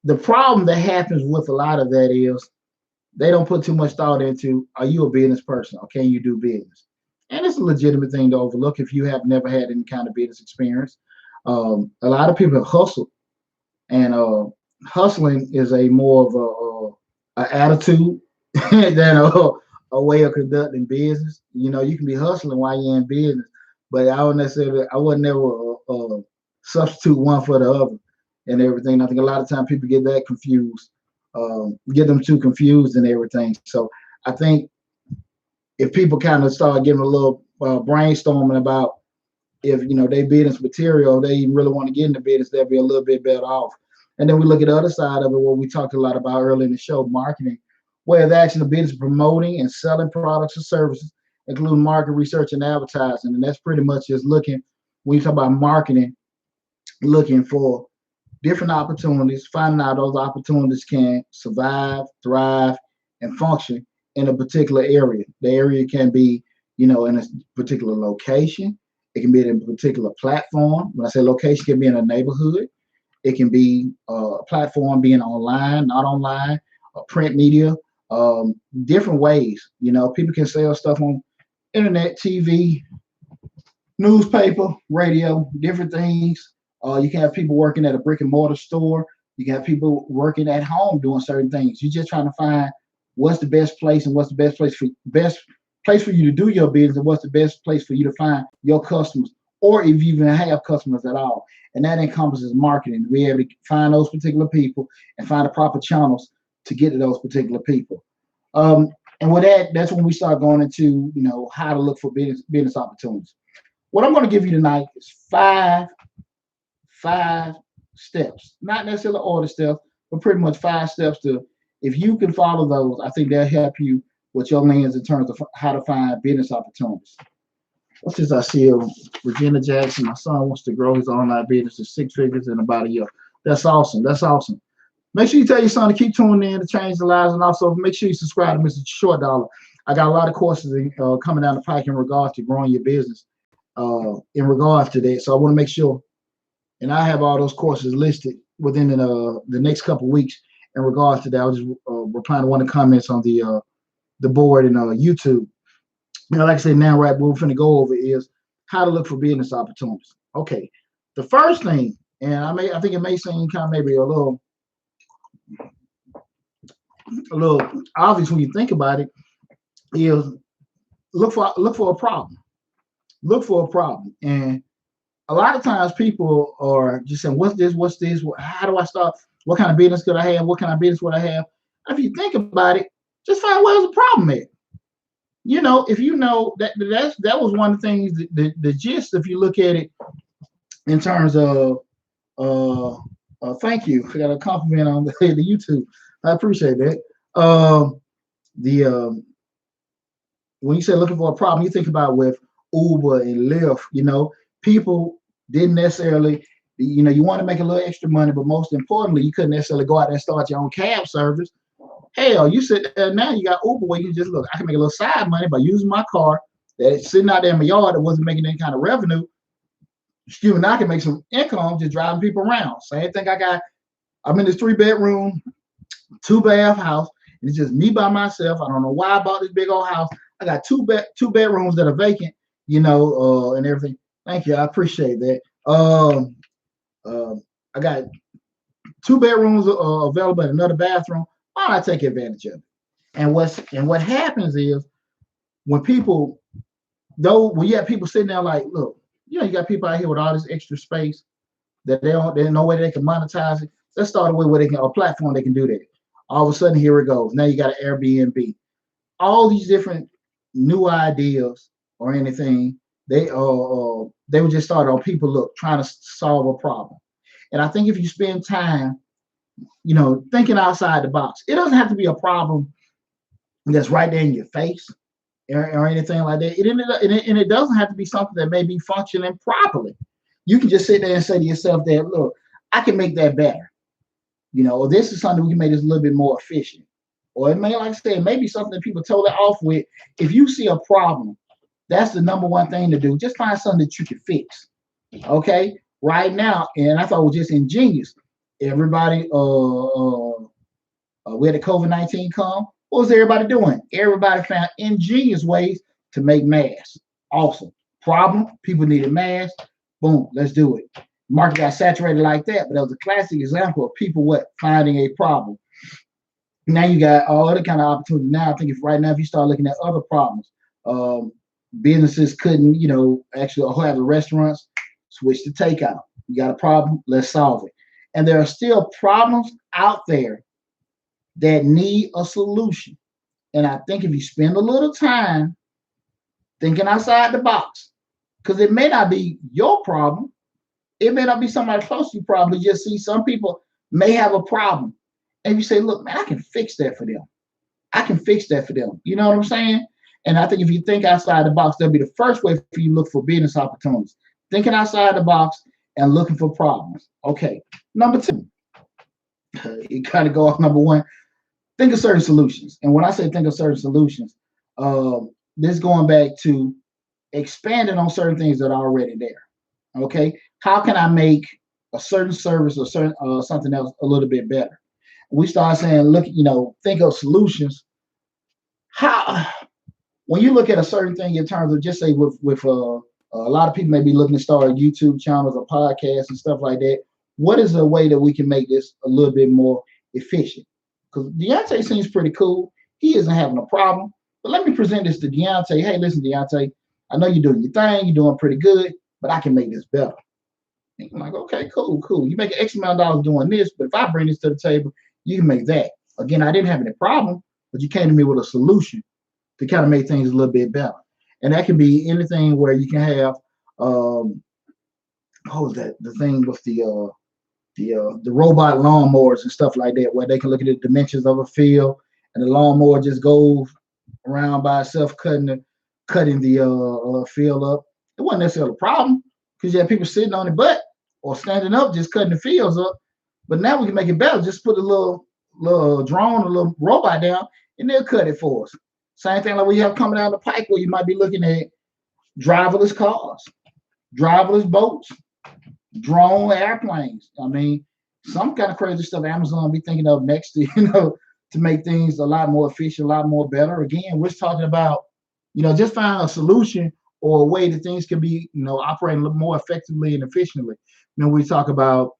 the problem that happens with a lot of that is they don't put too much thought into, are you a business person or can you do business? And it's a legitimate thing to overlook if you have never had any kind of business experience. A lot of people have hustled, and hustling is a more of a attitude than a way of conducting business. You can be hustling while you're in business, but I would never substitute one for the other and everything. I think a lot of times people get that confused, get them too confused and everything. So I think if people kind of start getting a little brainstorming about if they business material, they even really want to get into business, they'll be a little bit better off. And then we look at the other side of it, what we talked a lot about earlier in the show, marketing, where the action of business promoting and selling products or services, including market research and advertising. And that's pretty much just looking, when you talk about marketing, looking for different opportunities, finding out those opportunities can survive, thrive, and function in a particular area. The area can be, in a particular location. It can be in a particular platform. When I say location, it can be in a neighborhood. It can be a platform being online, not online, print media, different ways. People can sell stuff on internet, TV, newspaper, radio, different things. You can have people working at a brick and mortar store. You can have people working at home doing certain things. You're just trying to find what's the best place and what's the best place for you to do your business, and what's the best place for you to find your customers, or if you even have customers at all. And that encompasses marketing, to be able to find those particular people and find the proper channels to get to those particular people. And with that's when we start going into, how to look for business opportunities. What I'm going to give you tonight is five steps, not necessarily order steps, but pretty much 5 steps to, if you can follow those, I think they'll help you with your lens in terms of how to find business opportunities. What's this I see of Regina Jackson? My son wants to grow his online business to 6 figures in about a year. That's awesome. That's awesome. Make sure you tell your son to keep tuning in to change the lives, and also make sure you subscribe to Mr. Short Dollar. I got a lot of courses coming down the pike in regards to growing your business in regards to that. So I want to make sure, and I have all those courses listed within the next couple of weeks in regards to that. I was just replying to one of the comments on the board in YouTube. Like I said, now right, what we're going to go over is how to look for business opportunities. Okay, the first thing, and I think it may seem kind of maybe a little obvious when you think about it, is look for a problem. Look for a problem. And a lot of times people are just saying, what's this? What's this? How do I start? What kind of business could I have? What kind of business would I have? If you think about it, just find where's the problem at. If you know that was one of the things, the gist, if you look at it in terms of, uh, thank you. I got a compliment on the YouTube. I appreciate that. The When you say looking for a problem, you think about with Uber and Lyft. People didn't necessarily, you want to make a little extra money, but most importantly, you couldn't necessarily go out there and start your own cab service. Hell, you sit there now, you got Uber where you can just look, I can make a little side money by using my car that's sitting out there in my yard that wasn't making any kind of revenue. Excuse me, now I can make some income just driving people around. Same thing I'm in this 3-bedroom, 2-bath house, and it's just me by myself. I don't know why I bought this big old house. I got two bedrooms that are vacant, and everything. Thank you, I appreciate that. I got 2 bedrooms available in another bathroom. Why not take advantage of it? And what happens is when you have people sitting there like, look, you got people out here with all this extra space that there's no way they can monetize it. Let's start a way where a platform they can do that. All of a sudden, here it goes. Now you got an Airbnb. All these different new ideas or anything, they would just start on people trying to solve a problem. And I think if you spend time, thinking outside the box, it doesn't have to be a problem that's right there in your face or anything like that. And it doesn't have to be something that may be functioning properly. You can just sit there and say to yourself that, look, I can make that better. Or this is something we can make this a little bit more efficient. Or it may, like I said, it may be something that people totally off with. If you see a problem, that's the number one thing to do. Just find something that you can fix. Okay? Right now, and I thought it was just ingenious. Everybody, we had the COVID-19 come. What was everybody doing? Everybody found ingenious ways to make masks. Awesome. Problem, people needed masks. Boom, let's do it. Market got saturated like that, but that was a classic example of people finding a problem. Now you got all other kind of opportunity. Now I think if you start looking at other problems, businesses couldn't, actually have the restaurants switch to takeout. You got a problem, let's solve it. And there are still problems out there that need a solution. And I think if you spend a little time thinking outside the box, because it may not be your problem, it may not be somebody close to your problem. You just see some people may have a problem. And you say, look, man, I can fix that for them. I can fix that for them. You know what I'm saying? And I think if you think outside the box, that'll be the first way for you to look for business opportunities. Thinking outside the box and looking for problems. Okay. Number 2, you kind of go off number 1. Think of certain solutions. And when I say think of certain solutions, this is going back to expanding on certain things that are already there. Okay. How can I make a certain service or certain something else a little bit better? We start saying, look, think of solutions. How, when you look at a certain thing in terms of, just say with a lot of people may be looking to start YouTube channels or podcasts and stuff like that. What is a way that we can make this a little bit more efficient? Because Deonte seems pretty cool. He isn't having a problem. But let me present this to Deonte. Hey, listen, Deonte, I know you're doing your thing. You're doing pretty good, but I can make this better. And I'm like, okay, cool. You make X amount of dollars doing this, but if I bring this to the table, you can make that. Again, I didn't have any problem, but you came to me with a solution to kind of make things a little bit better. And that can be anything where you can have, what was that? The thing with the robot lawnmowers and stuff like that, where they can look at the dimensions of a field, and the lawnmower just goes around by itself, cutting the field up. It wasn't necessarily a problem because you had people sitting on the butt or standing up just cutting the fields up. But now we can make it better. Just put a little drone, a little robot down, and they'll cut it for us. Same thing like we have coming down the pike, where you might be looking at driverless cars, driverless boats, drone airplanes. I mean, some kind of crazy stuff Amazon be thinking of next to, to make things a lot more efficient, a lot more better. Again, we're talking about, just find a solution or a way that things can be, operating a little more effectively and efficiently. We talk about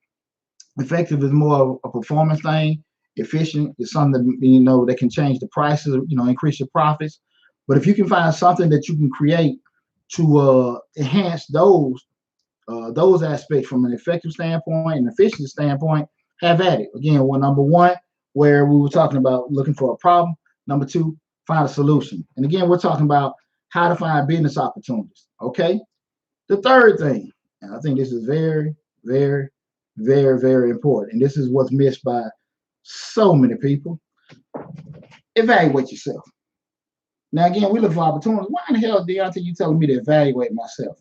effective is more of a performance thing. Efficient is something that, that can change the prices, increase your profits. But if you can find something that you can create to enhance those aspects from an effective standpoint and efficient standpoint, have at it. Again, well, number one, where we were talking about looking for a problem. Number two, find a solution. And again, we're talking about how to find business opportunities. Okay. The third thing, and I think this is very, very, very, very important, and this is what's missed by so many people. Evaluate yourself. Now, again, we look for opportunities. Why in the hell, Deonte, you telling me to evaluate myself?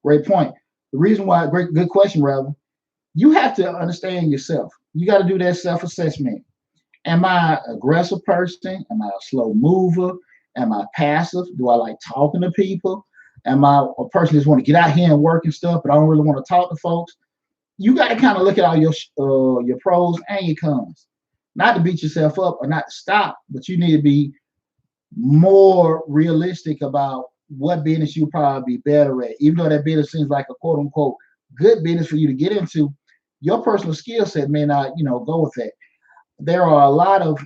Great point. The reason why, good question, rather. You have to understand yourself. You got to do that self-assessment. Am I an aggressive person? Am I a slow mover? Am I passive? Do I like talking to people? Am I a person that just want to get out here and work and stuff, but I don't really want to talk to folks? You got to kind of look at all your pros and your cons. Not to beat yourself up or not to stop, but you need to be more realistic about what business you probably be better at. Even though that business seems like a quote unquote good business for you to get into, your personal skill set may not, go with that. There are a lot of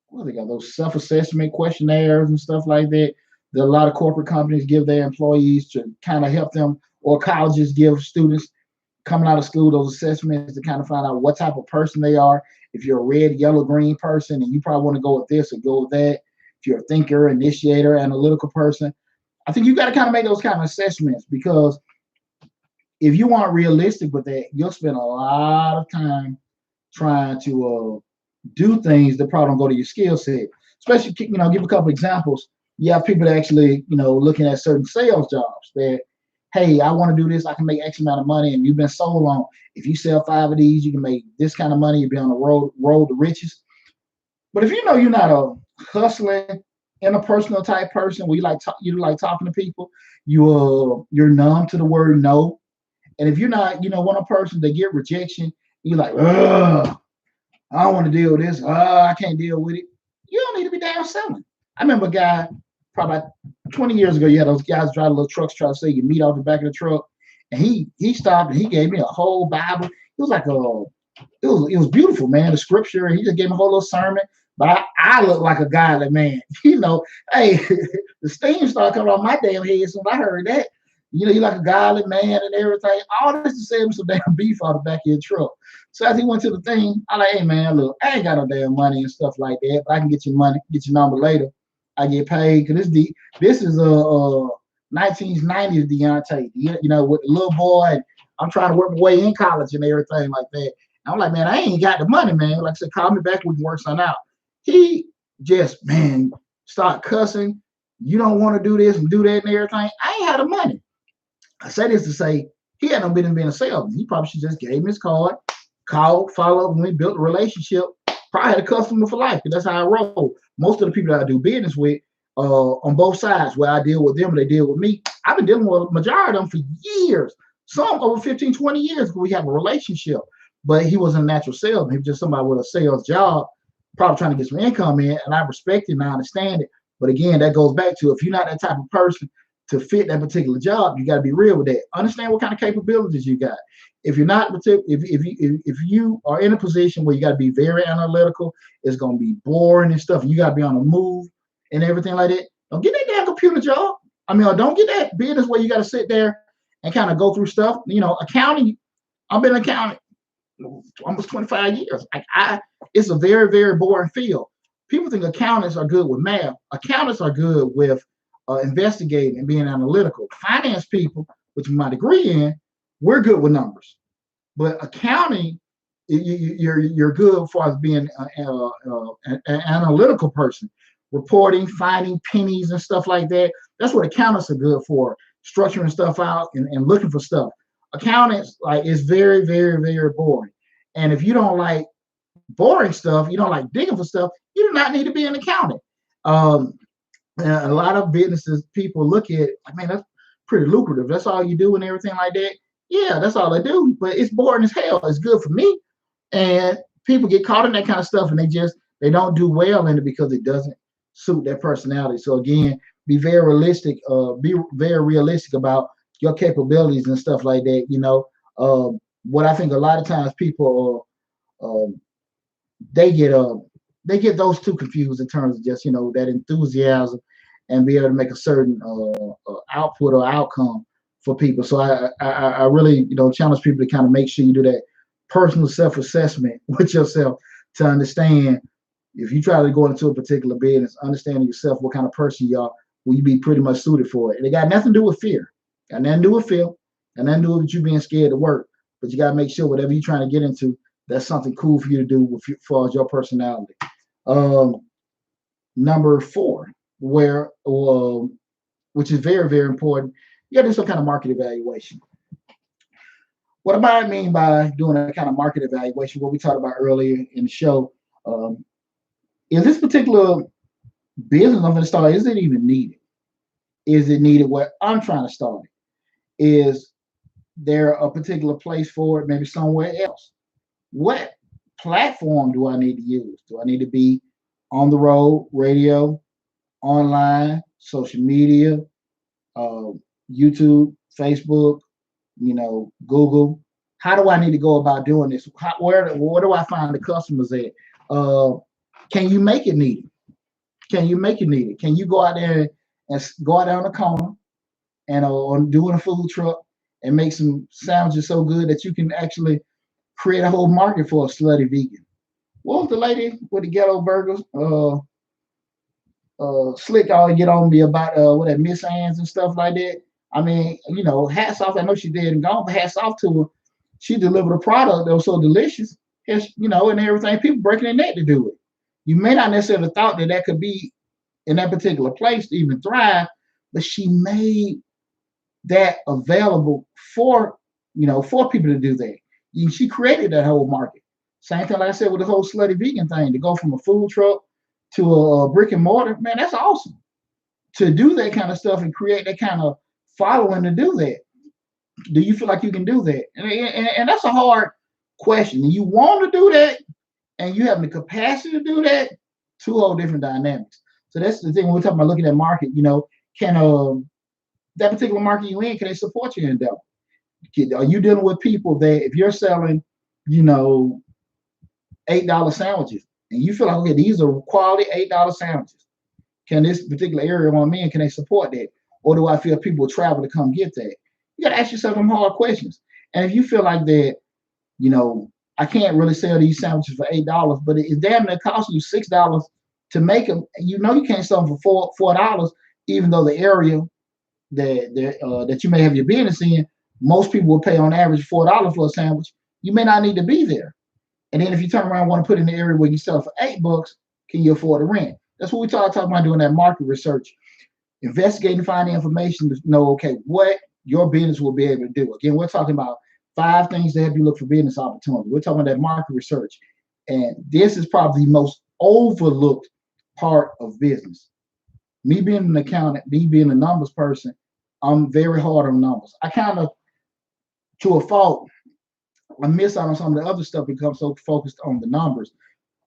what they got, those self-assessment questionnaires and stuff like that that a lot of corporate companies give their employees to kind of help them, or colleges give students coming out of school those assessments to kind of find out what type of person they are. If you're a red, yellow, green person, and you probably want to go with this or go with that. If you're a thinker, initiator, analytical person, I think you got to kind of make those kind of assessments, because if you aren't realistic with that, you'll spend a lot of time trying to do things that probably don't go to your skill set. Especially, give a couple examples. You have people that actually, looking at certain sales jobs that, hey, I want to do this. I can make X amount of money, and you've been sold on. If you sell 5 of these, you can make this kind of money. You'll be on the road to riches. But if you're not a hustling, interpersonal type person where you like talking to people, you're numb to the word no. And if you're not, one of person that get rejection, you're like, ugh, I don't want to deal with this. I can't deal with it. You don't need to be down selling. I remember a guy probably about 20 years ago. You had those guys driving little trucks trying to sell you meat off the back of the truck, and he stopped and he gave me a whole Bible. It was like it was beautiful, man. The scripture, and he just gave me a whole little sermon. But I look like a godly man, Hey, the steam started coming off my damn head as soon as I heard that. You're like a godly man and everything. All this to save me some damn beef out the back of your truck. So as he went to the thing, I like, hey man, look, I ain't got no damn money and stuff like that, but I can get your money, get your number later. I get paid because this is a 1990s Deonte, with the little boy. And I'm trying to work my way in college and everything like that. And I'm like, man, I ain't got the money, man. Like I said, call me back, we can work something out. He just, man, start cussing. You don't want to do this and do that and everything. I ain't had the money. I say this to say he had no business being a salesman. He probably should just gave him his card, called, followed up, and we built a relationship. Probably had a customer for life, because that's how I roll. Most of the people that I do business with, on both sides, where I deal with them, they deal with me. I've been dealing with a majority of them for years, some over 15, 20 years. We have a relationship, but he wasn't a natural salesman. He was just somebody with a sales job, probably trying to get some income in, and I respect it and I understand it. But again, that goes back to, if you're not that type of person to fit that particular job, you got to be real with that. Understand what kind of capabilities you got. If you're not, if you are in a position where you got to be very analytical, it's going to be boring and stuff, and you got to be on the move and everything like that, don't get that damn computer job. Or don't get that business where you got to sit there and kind of go through stuff. Accounting, I've been accounting almost 25 years. It's a very, very boring field. People think accountants are good with math. Accountants are good with investigating and being analytical. Finance people, which my degree in, we're good with numbers. But accounting, you're good as far as being an analytical person, reporting, finding pennies and stuff like that. That's what accountants are good for, structuring stuff out and looking for stuff. Accountants, is very, very, very boring. And if you don't like boring stuff, you don't like digging for stuff, you do not need to be an accountant. A lot of businesses, people look at it, man, that's pretty lucrative. That's all you do and everything like that. Yeah, that's all I do, but it's boring as hell. It's good for me. And people get caught in that kind of stuff, and they don't do well in it because it doesn't suit their personality. So again, be very realistic. Be very realistic about your capabilities and stuff like that. What I think a lot of times people they get those two confused in terms of just that enthusiasm and be able to make a certain output or outcome for people. So I really challenge people to kind of make sure you do that personal self-assessment with yourself to understand if you try to go into a particular business, understanding yourself, what kind of person you are, will you be pretty much suited for it? And it got nothing to do with fear. Got nothing to do with fear. Got nothing to do with you being scared to work. But you got to make sure whatever you're trying to get into, that's something cool for you to do with, as far as your personality. Number 4, which is very, very important, you got to do some kind of market evaluation. What do I mean by doing a kind of market evaluation? What we talked about earlier in the show, is this particular business I'm going to start, is it even needed? Is it needed where I'm trying to start it? Is there a particular place for it, maybe somewhere else? What platform do I need to use? Do I need to be on the road, radio, online, social media, YouTube, Facebook, Google? How do I need to go about doing this? Where do I find the customers at? Can you make it needed? Can you make it needed? Can you go out there and go out there on the corner and doing a food truck and make some sandwiches so good that you can actually create a whole market for a slutty vegan? What was the lady with the ghetto burgers? Slick all get on me about what that Miss Ann's and stuff like that. I mean, hats off. I know she did and gone, but hats off to her. She delivered a product that was so delicious, and everything. People breaking their neck to do it. You may not necessarily thought that could be in that particular place to even thrive, but she made that available for people to do that. She created that whole market. Same thing, like I said, with the whole slutty vegan thing, to go from a food truck to a brick and mortar. Man, that's awesome. To do that kind of stuff and create that kind of following to do that. Do you feel like you can do that? And that's a hard question. And you want to do that, and you have the capacity to do that, 2 whole different dynamics. So that's the thing when we're talking about looking at market, can that particular market you in, can they support your endeavor? Are you dealing with people that if you're selling, $8 sandwiches and you feel like, okay, these are quality $8 sandwiches, can this particular area I'm in, can they support that? Or do I feel people travel to come get that? You got to ask yourself some hard questions. And if you feel like that, I can't really sell these sandwiches for $8, but it's damn near costing you $6 to make them. You can't sell them for $4, even though the area that you may have your business in, most people will pay on average $4 for a sandwich. You may not need to be there. And then if you turn around and want to put it in the area where you sell it for $8, can you afford the rent? That's what we talking about, doing that market research, investigating, finding information to know, okay, what your business will be able to do. Again, we're talking about 5 things to help you look for business opportunity. We're talking about that market research. And this is probably the most overlooked part of business. Me being an accountant, me being a numbers person, I'm very hard on numbers. I kind of, to a fault, I miss out on some of the other stuff because I'm so focused on the numbers.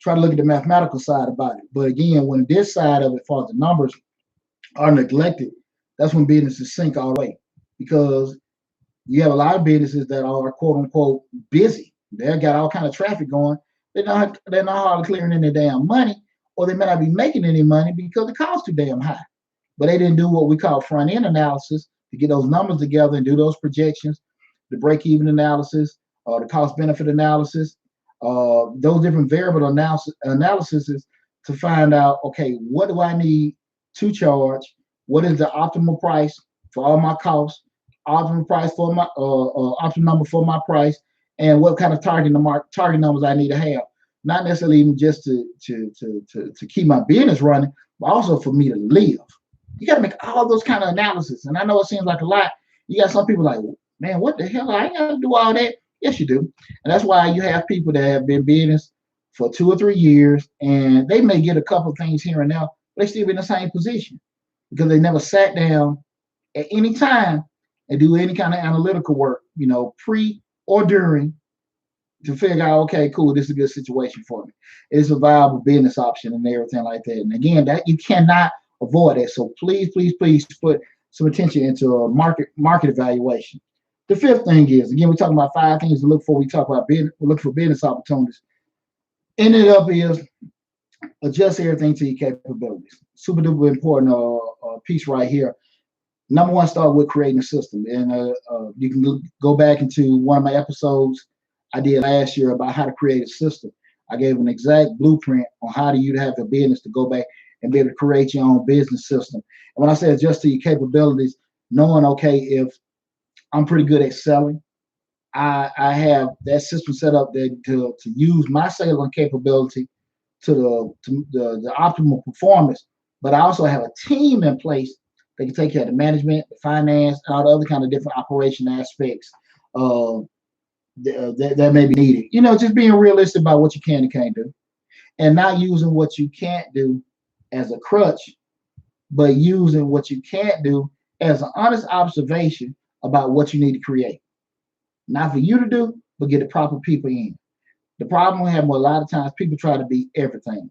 Try to look at the mathematical side about it. But again, when this side of it, as far as the numbers are neglected, that's when businesses sink all the way. Because you have a lot of businesses that are quote unquote busy. They got all kind of traffic going. They're not hardly clearing any damn money, or they may not be making any money because the cost too damn high. But they didn't do what we call front end analysis to get those numbers together and do those projections, the break even analysis, the cost benefit analysis, those different variable analyses to find out, okay, what do I need to charge? What is the optimal price for all my costs? Optimal price for my optimal number for my price, and what kind of target numbers I need to have. Not necessarily even just to keep my business running, but also for me to live. You got to make all those kind of analysis. And I know it seems like a lot. You got some people like, man, what the hell? I ain't got to do all that. Yes, you do. And that's why you have people that have been business for 2 or 3 years, and they may get a couple of things here and there, but they still be in the same position because they never sat down at any time and do any kind of analytical work, pre or during, to figure out, okay, cool, this is a good situation for me. It's a viable business option and everything like that. And again, that you cannot avoid that. So please put some attention into a market evaluation. The 5th thing is, again, we're talking about 5 things to look for. We talk about look for business opportunities. Ended up is adjust everything to your capabilities. Super duper important piece right here. Number one, start with creating a system, and you can go back into one of my episodes I did last year about how to create a system. I gave an exact blueprint on how do you have a business to go back and be able to create your own business system. And when I say adjust to your capabilities, knowing, okay, if I'm pretty good at selling, I have that system set up there to use my selling capability to the optimal performance. But I also have a team in place that can take care of the management, the finance, and all the other kind of different operation aspects that may be needed. Just being realistic about what you can and can't do, and not using what you can't do as a crutch, but using what you can't do as an honest observation about what you need to create. Not for you to do, but get the proper people in. The problem we have a lot of times, people try to be everything.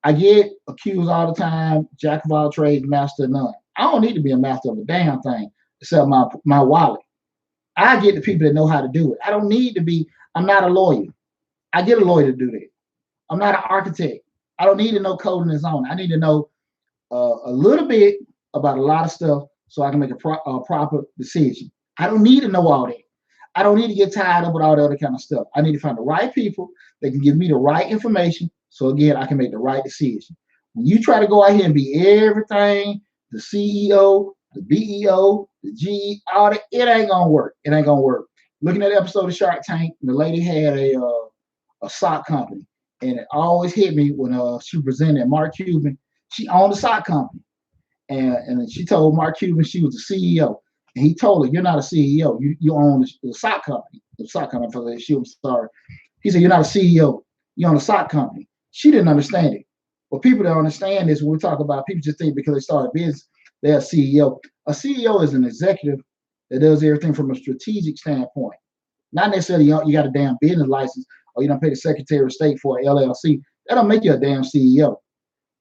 I get accused all the time, jack of all trades, master of none. I don't need to be a master of a damn thing except my wallet. I get the people that know how to do it. I don't need to be, I'm not a lawyer. I get a lawyer to do that. I'm not an architect. I don't need to know code in its own. I need to know a little bit about a lot of stuff so I can make a proper decision. I don't need to know all that. I don't need to get tied up with all the other kind of stuff. I need to find the right people that can give me the right information so, again, I can make the right decision. When you try to go out here and be everything, the CEO, the BEO, the GE, all that, it ain't going to work. It ain't going to work. Looking at the episode of Shark Tank, the lady had a sock company. And it always hit me when she presented Mark Cuban. She owned a sock company. And she told Mark Cuban she was the CEO. And he told her, you're not a CEO. You own the sock company. The sock company. She was sorry. He said, you're not a CEO. You own a sock company. She didn't understand it. But people don't understand this when we talk about, people just think because they start a business, they're a CEO. A CEO is an executive that does everything from a strategic standpoint. Not necessarily you got a damn business license or you don't pay the Secretary of State for an LLC. That don't make you a damn CEO.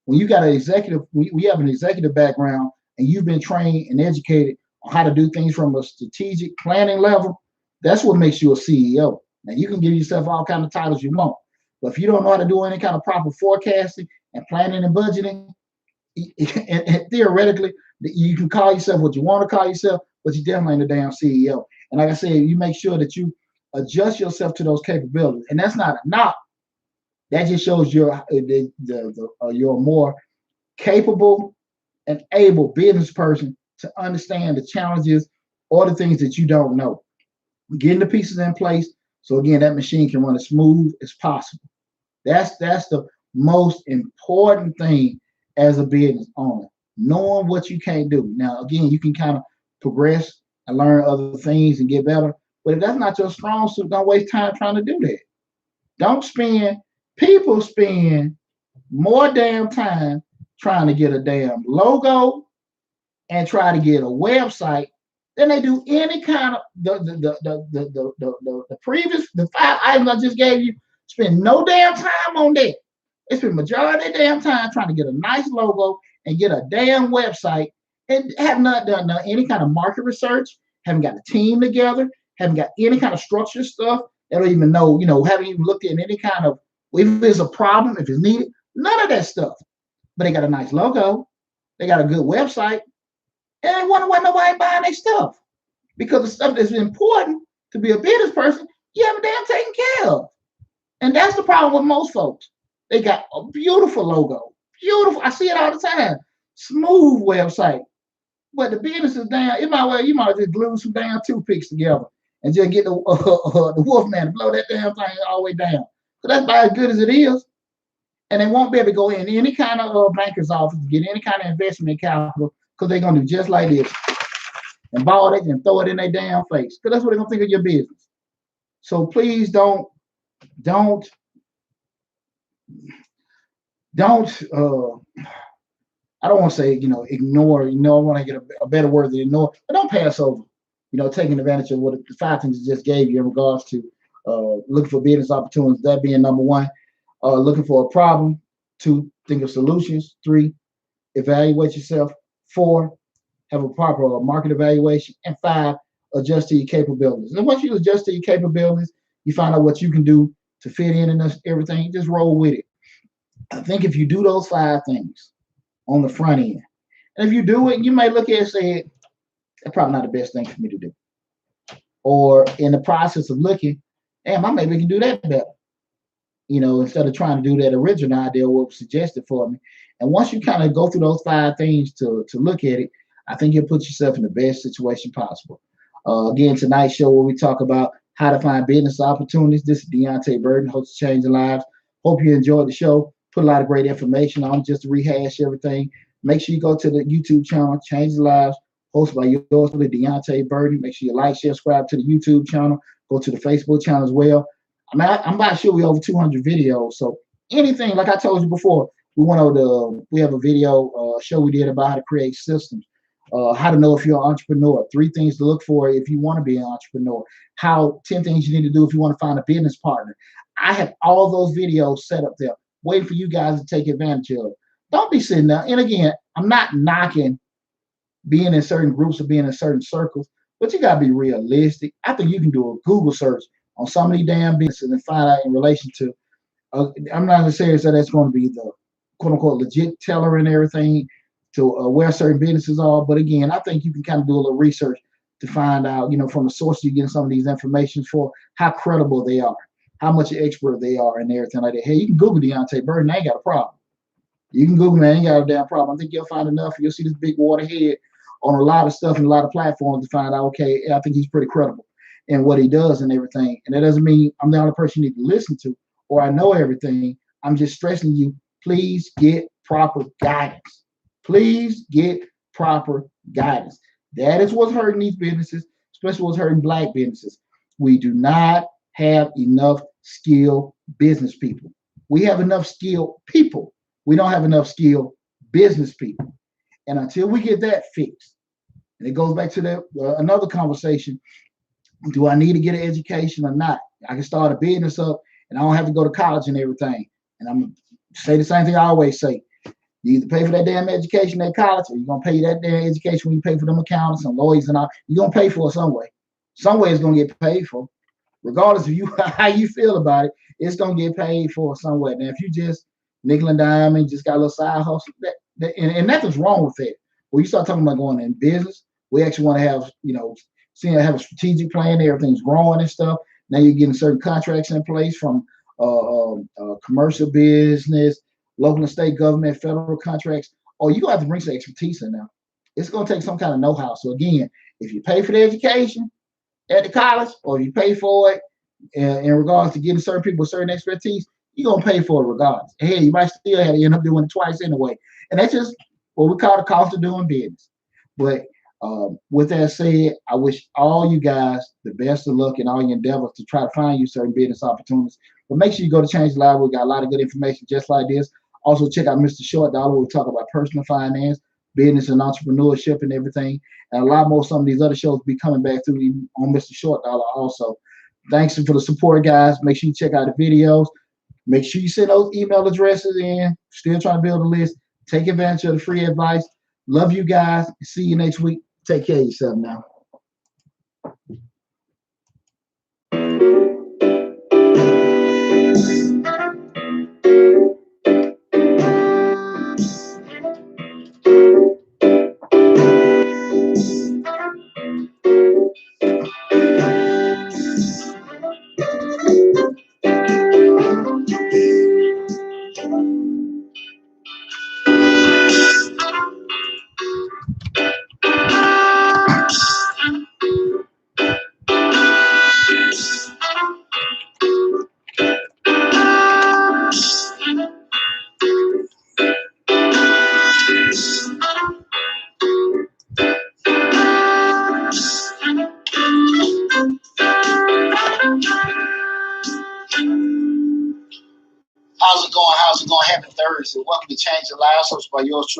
When you got an executive, we have an executive background and you've been trained and educated on how to do things from a strategic planning level, that's what makes you a CEO. Now, you can give yourself all kinds of titles you want, but if you don't know how to do any kind of proper forecasting and planning and budgeting, and theoretically, you can call yourself what you want to call yourself, but you definitely ain't a damn CEO. And like I said, you make sure that you adjust yourself to those capabilities. And that's not a knock. That just shows you're a more capable and able business person to understand the challenges or the things that you don't know. Getting the pieces in place so again that machine can run as smooth as possible. That's the most important thing as a business owner. Knowing what you can't do. Now again, you can kind of progress and learn other things and get better. But if that's not your strong suit, don't waste time trying to do that. Don't spend People spend more damn time trying to get a damn logo and try to get a website than they do any kind of the 5 items I just gave you. Spend no damn time on that. They spend majority of their damn time trying to get a nice logo and get a damn website and have not done any kind of market research, haven't got a team together, haven't got any kind of structured stuff. They don't even know, haven't even looked at any kind of, if there's a problem, if it's needed, none of that stuff. But they got a nice logo, they got a good website, and they wonder why nobody buying their stuff. Because the stuff that's important to be a business person, you haven't damn taken care of. And that's the problem with most folks. They got a beautiful logo, beautiful. I see it all the time. Smooth website. But the business is down. You might just glue some damn toothpicks together and just get the wolf man to blow that damn thing all the way down. So that's about as good as it is. And they won't be able to go in any kind of banker's office to get any kind of investment capital because they're going to do just like this and borrow it and throw it in their damn face because that's what they're going to think of your business. So please don't I don't want to say, ignore, I want to get a better word than ignore, but don't pass over, taking advantage of what the 5 things I just gave you in regards to looking for business opportunities, that being number 1, looking for a problem, 2, think of solutions, 3, evaluate yourself, 4, have a proper market evaluation, and 5, adjust to your capabilities. And once you adjust to your capabilities, you find out what you can do to fit in and everything, you just roll with it. I think if you do those 5 things on the front end, And if you do it, you may look at it and say, that's probably not the best thing for me to do. Or in the process of looking, damn, I maybe can do that better. Instead of trying to do that original idea what was suggested for me. And once you kind of go through those 5 things to look at it, I think you'll put yourself in the best situation possible. Again, tonight's show where we talk about how to find business opportunities. This is Deonte Burden, host of Changing Lives. Hope you enjoyed the show. Put a lot of great information on just to rehash everything. Make sure you go to the YouTube channel, Changing Lives, hosted by yours truly, Deonte Burden. Make sure you like, share, subscribe to the YouTube channel. Go to the Facebook channel as well. I'm not sure we're over 200 videos. So anything, like I told you before, we have a video show we did about how to create systems, how to know if you're an entrepreneur, 3 things to look for if you want to be an entrepreneur, 10 things you need to do if you want to find a business partner. I have all those videos set up there, waiting for you guys to take advantage of. Don't be sitting there. And again, I'm not knocking being in certain groups or being in certain circles, but you got to be realistic. I think you can do a Google search on some of these damn businesses and find out in relation to, I'm not going to say that that's going to be the quote unquote legit teller and everything to where certain businesses are. But again, I think you can kind of do a little research to find out, from the source you're getting some of these information for, how credible they are, how much an expert they are and everything like that. Hey, you can Google Deonte Burden, I ain't got a problem. You can Google me, I ain't got a damn problem. I think you'll find enough. You'll see this big waterhead on a lot of stuff and a lot of platforms to find out, okay, I think he's pretty credible in what he does and everything. And that doesn't mean I'm the only person you need to listen to or I know everything. I'm just stressing you, please get proper guidance. Please get proper guidance. That is what's hurting these businesses, especially what's hurting Black businesses. We do not have enough skilled business people. We have enough skilled people. We don't have enough skilled business people. And until we get that fixed, and it goes back to another conversation, do I need to get an education or not? I can start a business up and I don't have to go to college and everything. And I'm going to say the same thing I always say. You either pay for that damn education at college or you're going to pay that damn education when you pay for them accountants and lawyers and all. You're going to pay for it some way. Some way it's going to get paid for. Regardless of how you feel about it, it's going to get paid for somewhere. Now, if you just nickel and dime and just got a little side hustle, and nothing's wrong with that. When you start talking about going in business, we actually want to have, have a strategic plan. Everything's growing and stuff. Now you're getting certain contracts in place from commercial business, local and state government, federal contracts. Oh, you're going to have to bring some expertise in now. It's going to take some kind of know-how. So again, if you pay for the education at the college or you pay for it in regards to getting certain people with certain expertise, you're going to pay for it regardless. And hey, you might still have to end up doing it twice anyway. And that's just what we call the cost of doing business. But with that said, I wish all you guys the best of luck in all your endeavors to try to find you certain business opportunities. But make sure you go to Change Live. We got a lot of good information just like this. Also, check out Mr. Short Dollar, where we talk about personal finance, business and entrepreneurship and everything. And a lot more some of these other shows will be coming back through on Mr. Short Dollar also. Thanks for the support, guys. Make sure you check out the videos. Make sure you send those email addresses in. Still trying to build a list. Take advantage of the free advice. Love you guys. See you next week. Take care of yourself now. How's it going? How's it going? Happy Thursday. Welcome to Change Your Lives. Hosted by yours truly.